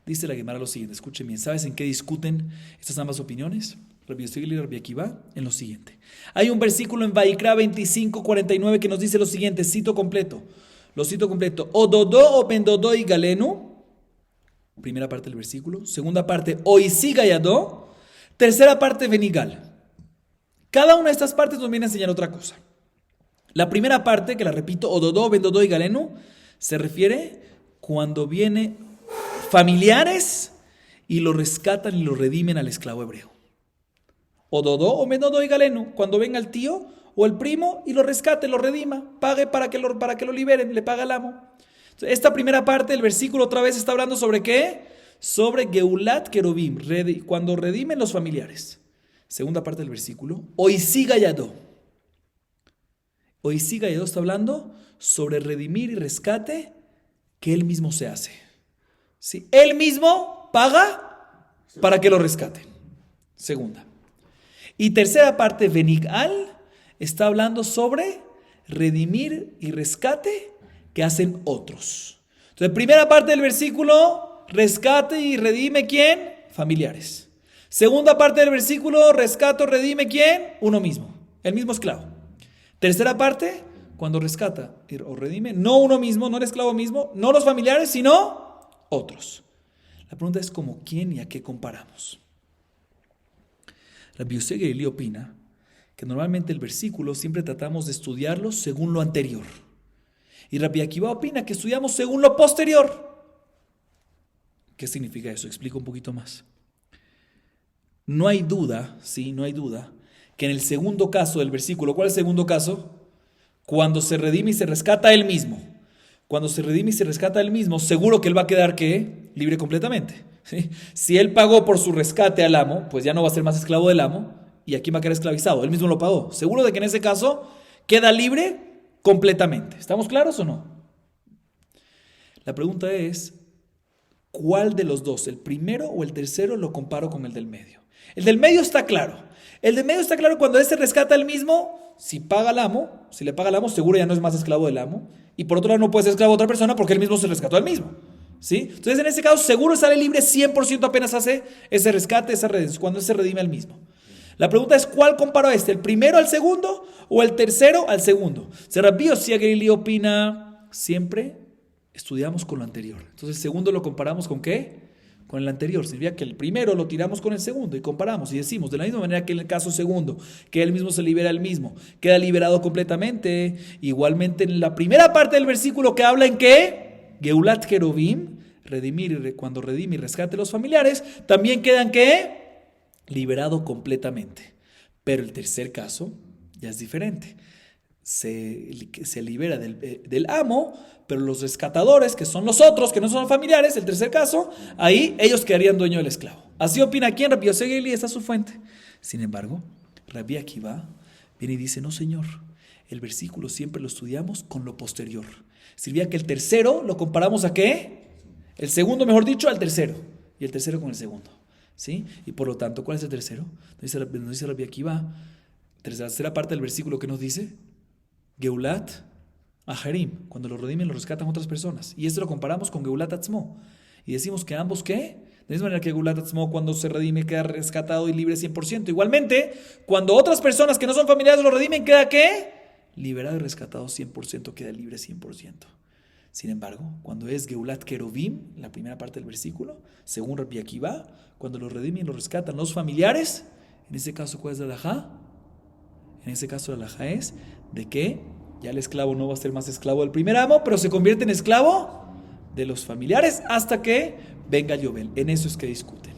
Dice la Gemara lo siguiente. Escuchen bien. ¿Sabes en qué discuten estas ambas opiniones? Rabbi Yossi Geli y Rabbi Akiva, en lo siguiente. Hay un versículo en Vaikra 25:49 que nos dice lo siguiente, lo cito completo. Ododo o bendodo y galenu, primera parte del versículo. Segunda parte, oisiga yado. Tercera parte, venigal. Cada una de estas partes nos viene a enseñar otra cosa. La primera parte, que la repito, ododo, bendodo y galenu, se refiere cuando vienen familiares y lo rescatan y lo redimen al esclavo hebreo. Ododo o bendodo y galenu, cuando venga el tío o el primo y lo rescate, lo redima, pague para que lo liberen, le paga al amo. Entonces, esta primera parte del versículo otra vez está hablando sobre ¿qué? Sobre Geulat Kerubim, cuando redimen los familiares. Segunda parte del versículo, Oisiga Yadó. Oisiga Yadó está hablando sobre redimir y rescate que él mismo se hace. ¿Sí? Él mismo paga para que lo rescaten. Segunda. Y tercera parte, Venigal, está hablando sobre redimir y rescate que hacen otros. Entonces, primera parte del versículo, rescate y redime ¿quién? Familiares. Segunda parte del versículo, rescate o redime ¿quién? Uno mismo, el mismo esclavo. Tercera parte, cuando rescata o redime, no uno mismo, no el esclavo mismo, no los familiares, sino otros. La pregunta es ¿como quién y a qué comparamos? Rabbi Yossi Geli opina que normalmente el versículo siempre tratamos de estudiarlo según lo anterior. Y Rabbi Akiva opina que estudiamos según lo posterior. ¿Qué significa eso? Explico un poquito más. No hay duda, no hay duda, que en el segundo caso del versículo, ¿cuál es el segundo caso? Cuando se redime y se rescata él mismo. Cuando se redime y se rescata él mismo, seguro que él va a quedar, ¿qué? Libre completamente. ¿Sí? Si él pagó por su rescate al amo, pues ya no va a ser más esclavo del amo, y aquí va a quedar esclavizado. Él mismo lo pagó. Seguro de que en ese caso queda libre completamente. ¿Estamos claros o no? La pregunta es, ¿cuál de los dos, el primero o el tercero, lo comparo con el del medio? El del medio está claro. El del medio está claro cuando él se rescata al mismo, si paga al amo, si le paga al amo, seguro ya no es más esclavo del amo. Y por otro lado no puede ser esclavo de otra persona porque él mismo se rescató al mismo. ¿Sí? Entonces en ese caso seguro sale libre 100% apenas hace ese rescate, esa redención, cuando él se redime al mismo. La pregunta es, ¿cuál comparo a este? ¿El primero al segundo o el tercero al segundo? Rabbi Yossi HaGelili opina, siempre estudiamos con lo anterior. Entonces el segundo lo comparamos ¿con qué? Con el anterior. Significa que el primero lo tiramos con el segundo y comparamos y decimos, de la misma manera que en el caso segundo, que él mismo se libera el mismo, queda liberado completamente. Igualmente en la primera parte del versículo que habla en qué? Geulat Kerubim, redimir, cuando redime y rescate los familiares, también quedan ¿qué? Liberado completamente. Pero el tercer caso ya es diferente. Se libera del amo, pero los rescatadores, que son los otros, que no son familiares, el tercer caso, ahí ellos quedarían dueños del esclavo. Así opina quien, Rabbi Yossi HaGelili, esta es su fuente. Sin embargo, Rabbi Akiva viene y dice, no señor, el versículo siempre lo estudiamos con lo posterior. Significa que el tercero lo comparamos ¿a qué? El segundo, mejor dicho, al tercero, y el tercero con el segundo. ¿Sí? Y por lo tanto, ¿cuál es el tercero? Nos dice Rabbi Akiva, tercera parte del versículo que nos dice, Geulat Aharim, cuando lo redimen, lo rescatan otras personas. Y esto lo comparamos con Geulat Atzmo. Y decimos que ambos, ¿qué? De la misma manera que Geulat Atzmo, cuando se redime, queda rescatado y libre 100%. Igualmente, cuando otras personas que no son familiares lo redimen, ¿queda qué? Liberado y rescatado 100%, queda libre 100%. Sin embargo, cuando es Geulat Kerubim, la primera parte del versículo, según Rabbi Akiva, cuando lo redimen y lo rescatan los familiares, en ese caso, ¿cuál es la halajá? En ese caso, la halajá es de que ya el esclavo no va a ser más esclavo del primer amo, pero se convierte en esclavo de los familiares hasta que venga Yobel. En eso es que discuten.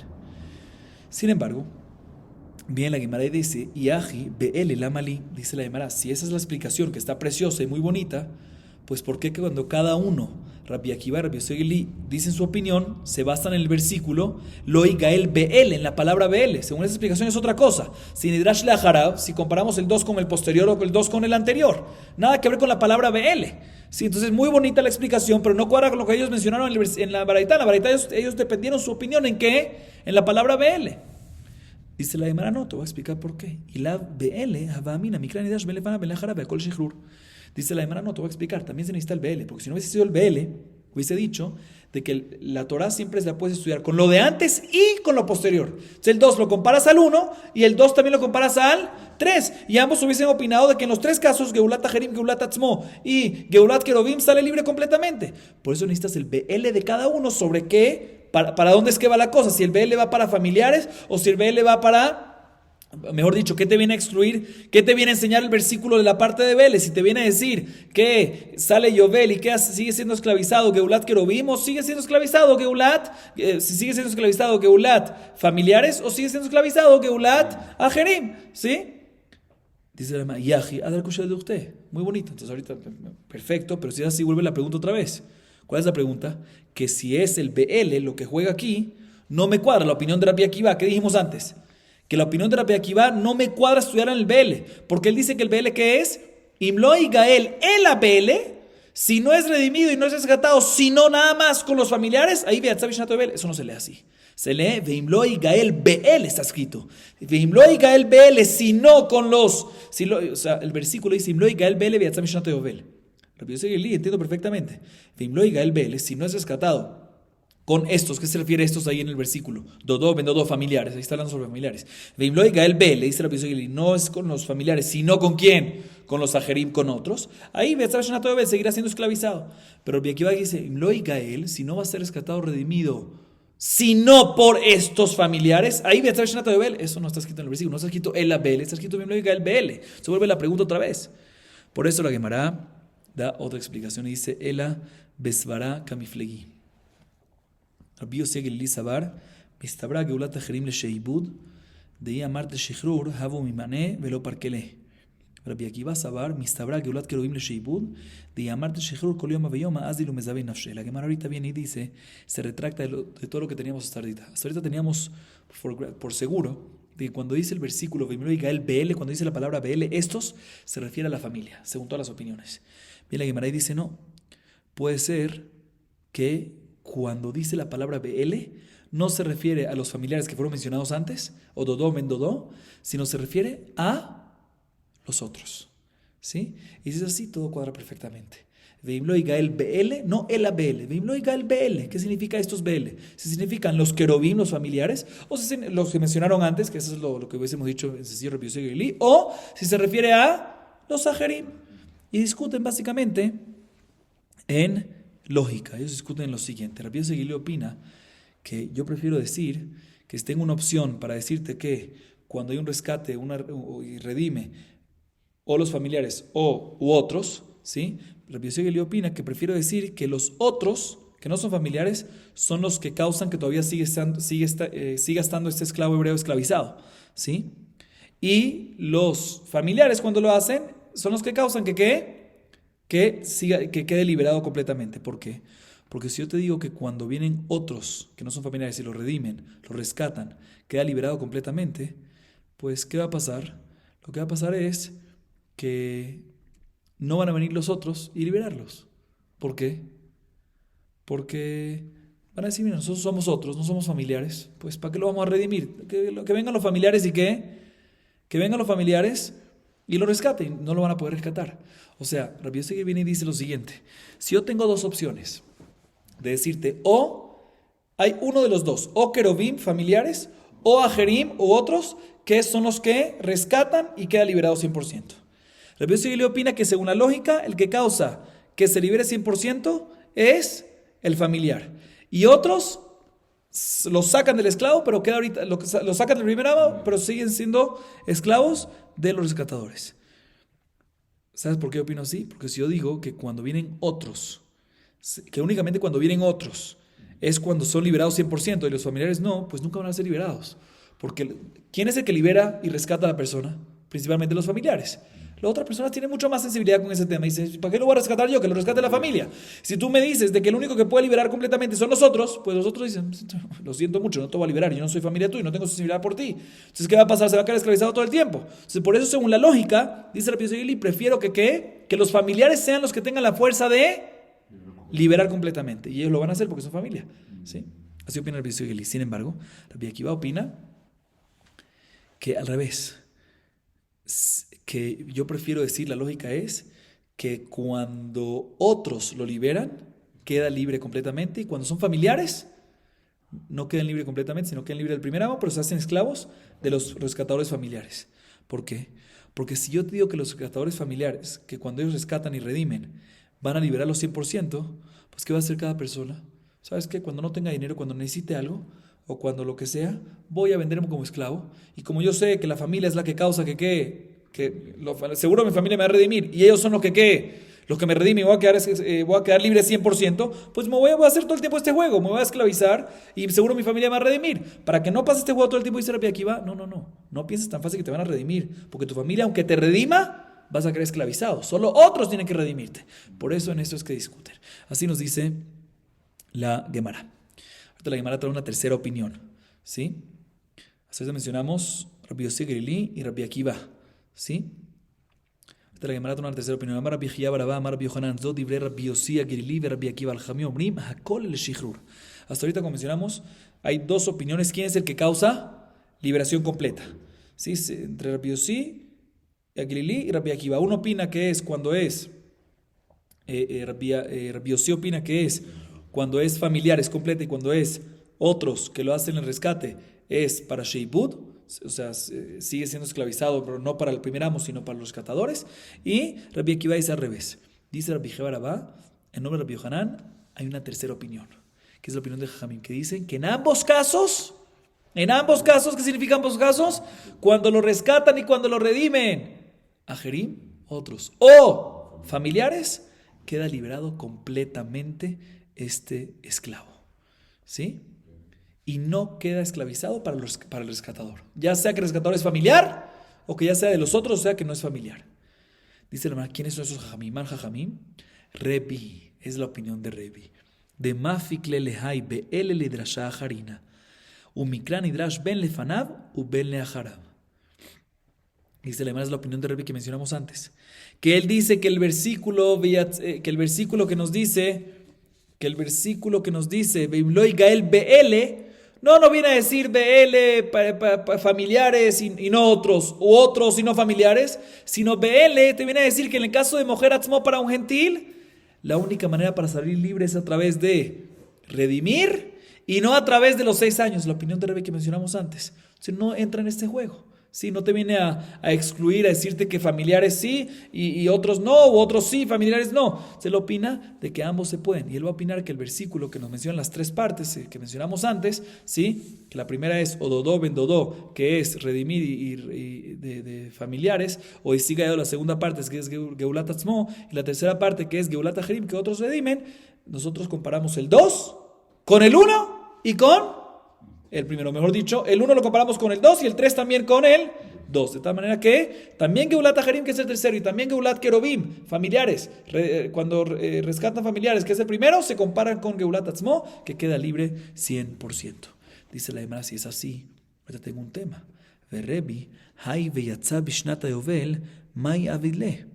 Sin embargo, viene la Gemara y dice, Yahi be'el el amali, dice la Gemara, si esa es la explicación que está preciosa y muy bonita, pues ¿por qué que cuando cada uno, Rabbi Akiva y Rabbi Yossi HaGelili, dicen su opinión, se basan en el versículo, Loi Gael Be'el, en la palabra Be'el? Según esa explicación es otra cosa. Si Nidrash Leharab, si comparamos el 2 con el posterior o el 2 con el anterior, nada que ver con la palabra Be'el. Sí, entonces muy bonita la explicación, pero no cuadra con lo que ellos mencionaron en la Baraitá. En la Baraitá ellos dependieron su opinión ¿en qué? En la palabra Be'el. Dice la Gemara, no, te voy a explicar por qué. Y la Be'el, Havamina, Mikra Nidrash Belefana Beleharab, Be'akol Shechrur. Dice la Gemara, no, te voy a explicar, también se necesita el BL, porque si no hubiese sido el BL, hubiese dicho de que la Torah siempre se la puedes estudiar con lo de antes y con lo posterior. Entonces el 2 lo comparas al 1 y el 2 también lo comparas al 3. Y ambos hubiesen opinado de que en los tres casos, Geulat Aharim, Geulat Atzmo y Geulat Kerubim, sale libre completamente. Por eso necesitas el BL de cada uno sobre qué, para dónde es que va la cosa, si el BL va para familiares o si el BL va para... Mejor dicho, ¿qué te viene a excluir? ¿Qué te viene a enseñar el versículo de la parte de Be'el? Si te viene a decir que sale Yobel y que sigue siendo esclavizado Geulat Kerubim, o sigue siendo esclavizado Geulat, si sigue siendo esclavizado Geulat familiares, o sigue siendo esclavizado Geulat Aharim, ¿sí? Dice la hermana, Yahi, a dar cuchara de usted. Muy bonito. Entonces ahorita, perfecto, pero si es así, vuelve la pregunta otra vez. ¿Cuál es la pregunta? Que si es el Be'el lo que juega aquí, no me cuadra la opinión de Rabbi Akiva. ¿Qué dijimos antes? Que la opinión de Rabbi Akiva no me cuadra estudiar en el BL, porque él dice que el BL ¿qué es? Imloi Gael el BL, si no es redimido y no es rescatado, sino nada más con los familiares, ahí ve eso no se lee así. Se lee Veimloi Gael BL, está escrito. Veimloi Gael BL, si no con los, o sea, el versículo dice Imloi Gael BL Beatzam Shnato Yovel. Rabbi Yossi HaGelili entiendo perfectamente. Veimloi Gael BL, si no es rescatado con estos, ¿qué se refiere a estos ahí en el versículo? Dodo, vendodo, familiares, ahí está hablando sobre familiares. Veimloi Gael BL, dice Rabbi Yossi HaGelili, no es con los familiares, sino con quién, con los ajerim, con otros. Ahí Beatzam Shnato Yovel seguirá siendo esclavizado. Pero Rabbi Akiva dice, Imloi Gael, si no va a ser rescatado, redimido sino por estos familiares. Ahí me está Shnata de Bel. Eso no está escrito en el versículo, no está escrito el Abel, está escrito en el BL. Se vuelve la pregunta otra vez. Por eso la Gemara da otra explicación y dice: Ela besvara kamiflegi. Rabbi Yossi Gelili Sabar, mistabra geulat acherim le sheibud, de amarte shichrur, havu mimane velo parkele. Rabbi Akiva Sabar, mistabra geulat kerubim le sheibud, de amarte shichrur kol yom aveyoma, azilu mezabe nafshe. La Gemara ahorita viene y dice, se retracta de todo lo que teníamos hasta ahorita. Hasta ahorita teníamos por seguro de que cuando dice el versículo Vimlo y Gael BL, cuando dice la palabra BL, estos se refiere a la familia, según todas las opiniones. Bien, la Gemara dice no. Puede ser que cuando dice la palabra BL no se refiere a los familiares que fueron mencionados antes, o Dodó, Mendodó, sino se refiere a los otros. ¿Sí? Y si es así, todo cuadra perfectamente. Veimlo y Gael BL, no el ABL. Veimlo y Gael BL. ¿Qué significa estos BL? Si significan los querubim, los familiares, o si los que mencionaron antes, que eso es lo que hubiésemos dicho en sencillo Rabbi Yossi Gelili, o si se refiere a los ajerim. Y discuten básicamente en lógica. Ellos discuten en lo siguiente. Rabbi Yossi Gelili opina que yo prefiero decir que si tengo una opción para decirte que cuando hay un rescate y redime, o los familiares u otros, ¿sí? Rabbi Yossi Gelili opina que prefiero decir que los otros, que no son familiares, son los que causan que todavía siga estando este esclavo hebreo esclavizado, ¿sí? Y los familiares, cuando lo hacen, son los que causan que quede liberado completamente. ¿Por qué? Porque si yo te digo que cuando vienen otros que no son familiares y lo redimen, lo rescatan, queda liberado completamente, pues ¿qué va a pasar? Lo que va a pasar es que no van a venir los otros y liberarlos. ¿Por qué? Porque van a decir, mira, nosotros somos otros, no somos familiares, pues ¿para qué lo vamos a redimir? Que vengan los familiares y que vengan los familiares y lo rescaten, no lo van a poder rescatar. O sea, Rabbi Yossi viene y dice lo siguiente: si yo tengo dos opciones de decirte, o hay uno de los dos, o querubim, familiares, o ajerim u otros, que son los que rescatan y queda liberado 100%. Rabbi Yossi opina que según la lógica, el que causa que se libere 100% es el familiar. Y otros los sacan del esclavo, pero queda ahorita, los sacan del primer amo, pero siguen siendo esclavos de los rescatadores. ¿Sabes por qué opino así? Porque si yo digo que cuando vienen otros, que únicamente cuando vienen otros es cuando son liberados 100% y los familiares no, pues nunca van a ser liberados. Porque ¿quién es el que libera y rescata a la persona? Principalmente los familiares. La otra persona tiene mucho más sensibilidad con ese tema y dice, ¿para qué lo voy a rescatar yo? Que lo rescate la familia. Si tú me dices de que el único que puede liberar completamente son los otros, pues los otros dicen, lo siento mucho, no te voy a liberar, yo no soy familia tuya, no tengo sensibilidad por ti. Entonces, ¿qué va a pasar? Se va a quedar esclavizado todo el tiempo. Entonces, por eso, según la lógica, dice Rabbi Yossi Gelili, prefiero que los familiares sean los que tengan la fuerza de liberar completamente. Y ellos lo van a hacer porque son familia. ¿Sí? Así opina Rabbi Yossi Gelili. Sin embargo, Rabbi Akiva opina que al revés, que yo prefiero decir, la lógica es que cuando otros lo liberan, queda libre completamente, y cuando son familiares, no quedan libres completamente, sino quedan libres del primer amo, pero se hacen esclavos de los rescatadores familiares. ¿Por qué? Porque si yo te digo que los rescatadores familiares, que cuando ellos rescatan y redimen, van a liberar los 100%, pues ¿qué va a hacer cada persona? ¿Sabes qué? Cuando no tenga dinero, cuando necesite algo, o cuando lo que sea, voy a venderme como esclavo. Y como yo sé que la familia es la que causa seguro mi familia me va a redimir, y ellos son los que me redimen, voy a quedar libre 100%, pues voy a hacer todo el tiempo este juego, me voy a esclavizar, y seguro mi familia me va a redimir. Para que no pase este juego todo el tiempo, dice Rabbi Akiva, no pienses tan fácil que te van a redimir, porque tu familia, aunque te redima, vas a quedar esclavizado. Solo otros tienen que redimirte. Por eso en esto es que discuten. Así nos dice la Gemara. Ahorita la Gemara trae una tercera opinión, ¿sí? Hasta ahora mencionamos Rabbi Yossi Gelili y Rabbi Akiva, ¿sí? Ahorita la Gemara trae una tercera opinión. Amar Rabbi Jia Barabá, Amar Rabbi Yohanan, Zod Divrei Rabbi Yossi Gelili y Rabbi Akiva al-Jami Omrim, Hakol el-Shichrur. Hasta ahorita, como mencionamos, hay dos opiniones. ¿Quién es el que causa liberación completa? ¿Sí? Entre Rabbi Yossi Gelili y Rabbi Akiva. Uno opina que es cuando es Rabbi Yossi opina que es cuando es familiar, es completa, y cuando es otros que lo hacen en el rescate, es para Sheibud, o sea, sigue siendo esclavizado, pero no para el primer amo, sino para los rescatadores. Y Rabbi Akiva dice al revés. Dice Rabbi Jia Barabá, en nombre de Rabbi Yohanan, hay una tercera opinión, que es la opinión de Jajamim, que dicen que en ambos casos, ¿qué significa ambos casos? Cuando lo rescatan y cuando lo redimen, ajerim, otros, o familiares, queda liberado completamente este esclavo, ¿sí? Y no queda esclavizado para el rescatador, ya sea que el rescatador es familiar o que ya sea de los otros, o sea que no es familiar. Dice la hermana, ¿quiénes son esos Jajamim? Jajamim, Rebi, es la opinión de Rebi. De Mafik lelehai be'ele lidrasha harina. Umikran hidrash ben lefanab u ben leacharab. Dice la hermana, es la opinión de Rebi que mencionamos antes. Que él dice que el versículo que nos dice, Beimloi gael be'ele, no viene a decir BL familiares y no otros, u otros y no familiares, sino BL te viene a decir que en el caso de mujer atzmo para un gentil, la única manera para salir libre es a través de redimir y no a través de los 6 años, la opinión de Rebbe que mencionamos antes. O sea, no entra en este juego. Sí, no te viene a excluir, a decirte que familiares sí y otros no, u otros sí, familiares no. Se lo opina de que ambos se pueden. Y él va a opinar que el versículo que nos menciona las 3 partes que mencionamos antes, ¿sí? Que la primera es Ododó ben Dodó, que es redimir de familiares, o Isiga, la segunda parte que es Geulat Atzmo, y la tercera parte que es Geulat Ajerim, que otros redimen. Nosotros comparamos el 2 con el 1 y con el primero, mejor dicho, el 1 lo comparamos con el 2 y el 3 también con el 2. De tal manera que también Geulat Ajerim, que es el tercero, y también Geulat Kerubim, familiares, cuando rescatan familiares, que es el primero, se comparan con Geulat Atzmo, que queda libre 100%. Dice la Gemara, si es así, ahorita tengo un tema. Verrebi, hay veyatza bishnata yovel, mai avileh.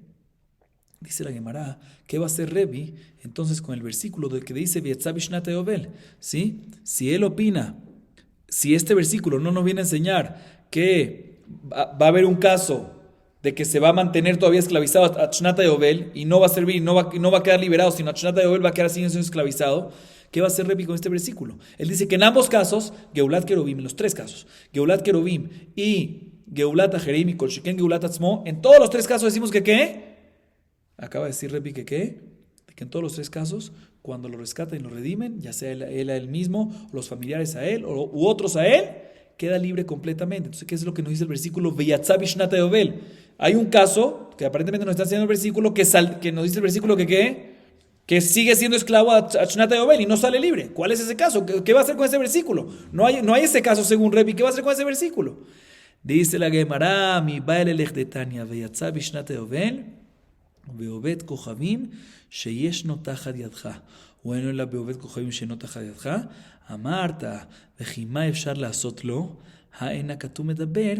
Dice la Gemara, ¿qué va a hacer Rebi? Entonces con el versículo del que dice veyatza bishnata yovel, ¿sí? Si él opina, si este versículo no nos viene a enseñar que va a haber un caso de que se va a mantener todavía esclavizado a Shnata Yovel y no va a servir, no va a quedar liberado, sino a Shnata Yovel va a quedar siendo esclavizado, ¿qué va a hacer Rebi con este versículo? Él dice que en ambos casos, Geulat Kerubim, en los 3 casos, Geulat Kerubim y Geulat Ajerim y Kolshiken Geulat Atzmo, en todos los 3 casos decimos que ¿qué? Acaba de decir Rebi que ¿qué? Que en todos los 3 casos, cuando lo rescatan y lo redimen, ya sea él a él mismo, o los familiares a él, u otros a él, queda libre completamente. Entonces, ¿qué es lo que nos dice el versículo? Veyatza bishnata yovel. Hay un caso, que aparentemente nos está enseñando el versículo, que nos dice el versículo que sigue siendo esclavo a Shnata Yovel y no sale libre. ¿Cuál es ese caso? ¿Qué va a hacer con ese versículo? No hay ese caso según Rebi. ¿Qué va a hacer con ese versículo? Dice la Gemara, mi baile lechdetania, veyatza bishnata yovel, ועובד כוכבים שישנו תחת ידך. ואין אלא בעובד כוכבים שאינו תחת ידך. אמרת, וכי מה אפשר לעשות לו? האין הכתוב מדבר,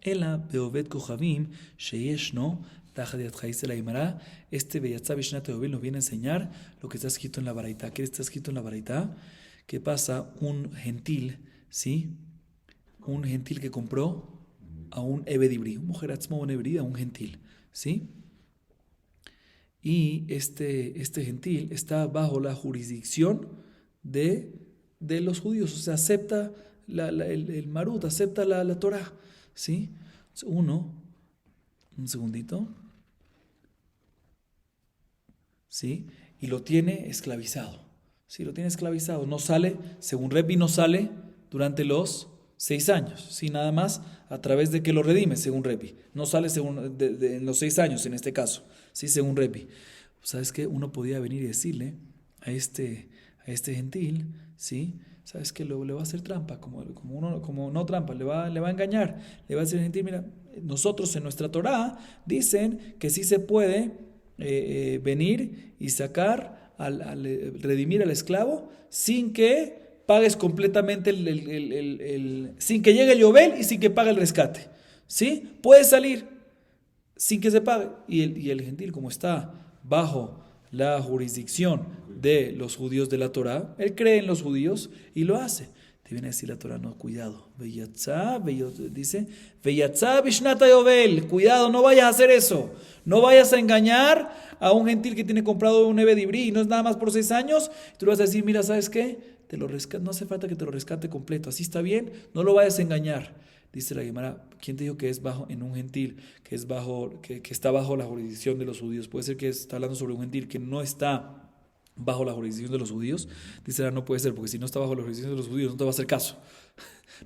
אלא בעובד כוכבים שישנו תחת ידך. Dice la Gemara, ויצא בשנת היובל nos viene a enseñar lo que está escrito en la Baraita. ¿Qué está escrito en la Baraita? ¿Qué pasa? Un gentil, ¿sí? Un gentil que compró a un ebedibri, un mujer atzmo, un ebedibri, a un gentil, ¿sí? Y este gentil está bajo la jurisdicción de los judíos, o sea, acepta el marut, acepta la Torah, ¿sí? Un segundito, ¿sí? Y lo tiene esclavizado, ¿sí? Lo tiene esclavizado, no sale, según Rebi no sale durante los 6 años, ¿sí? Nada más a través de que lo redime, según Rebi. No sale en los 6 años en este caso, ¿sí? Según Rebi. ¿Sabes qué? Uno podía venir y decirle a este gentil, ¿sí? ¿Sabes qué? Le va a hacer trampa, como no trampa, le va a engañar. Le va a decir al gentil, mira, nosotros en nuestra Torah dicen que sí se puede venir y sacar, redimir al esclavo sin que pagues completamente sin que llegue el Yovel y sin que pague el rescate, ¿sí? Puede salir sin que se pague. Y el gentil, como está bajo la jurisdicción de los judíos de la Torah, él cree en los judíos y lo hace. Te viene a decir la Torah, no, cuidado. Dice, Veyatza bishnata yovel, cuidado, no vayas a hacer eso. No vayas a engañar a un gentil que tiene comprado un ebedibrí y no es nada más por 6 años. Tú le vas a decir, mira, ¿sabes qué? No hace falta que te lo rescate completo, así está bien, no lo vayas a engañar. Dice la Gemara, ¿quién te dijo que es bajo en un gentil, que está bajo la jurisdicción de los judíos? Puede ser que está hablando sobre un gentil que no está bajo la jurisdicción de los judíos. Dice, no puede ser, porque si no está bajo la jurisdicción de los judíos, no te va a hacer caso.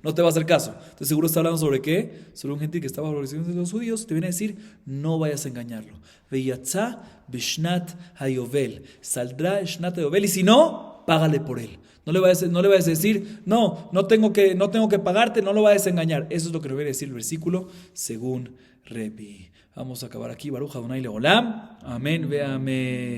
No te va a hacer caso. Entonces seguro está hablando sobre qué, sobre un gentil que está bajo la jurisdicción de los judíos. Te viene a decir, no vayas a engañarlo. Veyatza bishnat hayovel. Saldrá shnat hayovel, y si no, págale por él. No le vayas a decir, no tengo que pagarte, no lo vayas a engañar. Eso es lo que le viene a decir el versículo según Rebi. Vamos a acabar aquí. Baruch Adonai Leolam. Amén ve amén.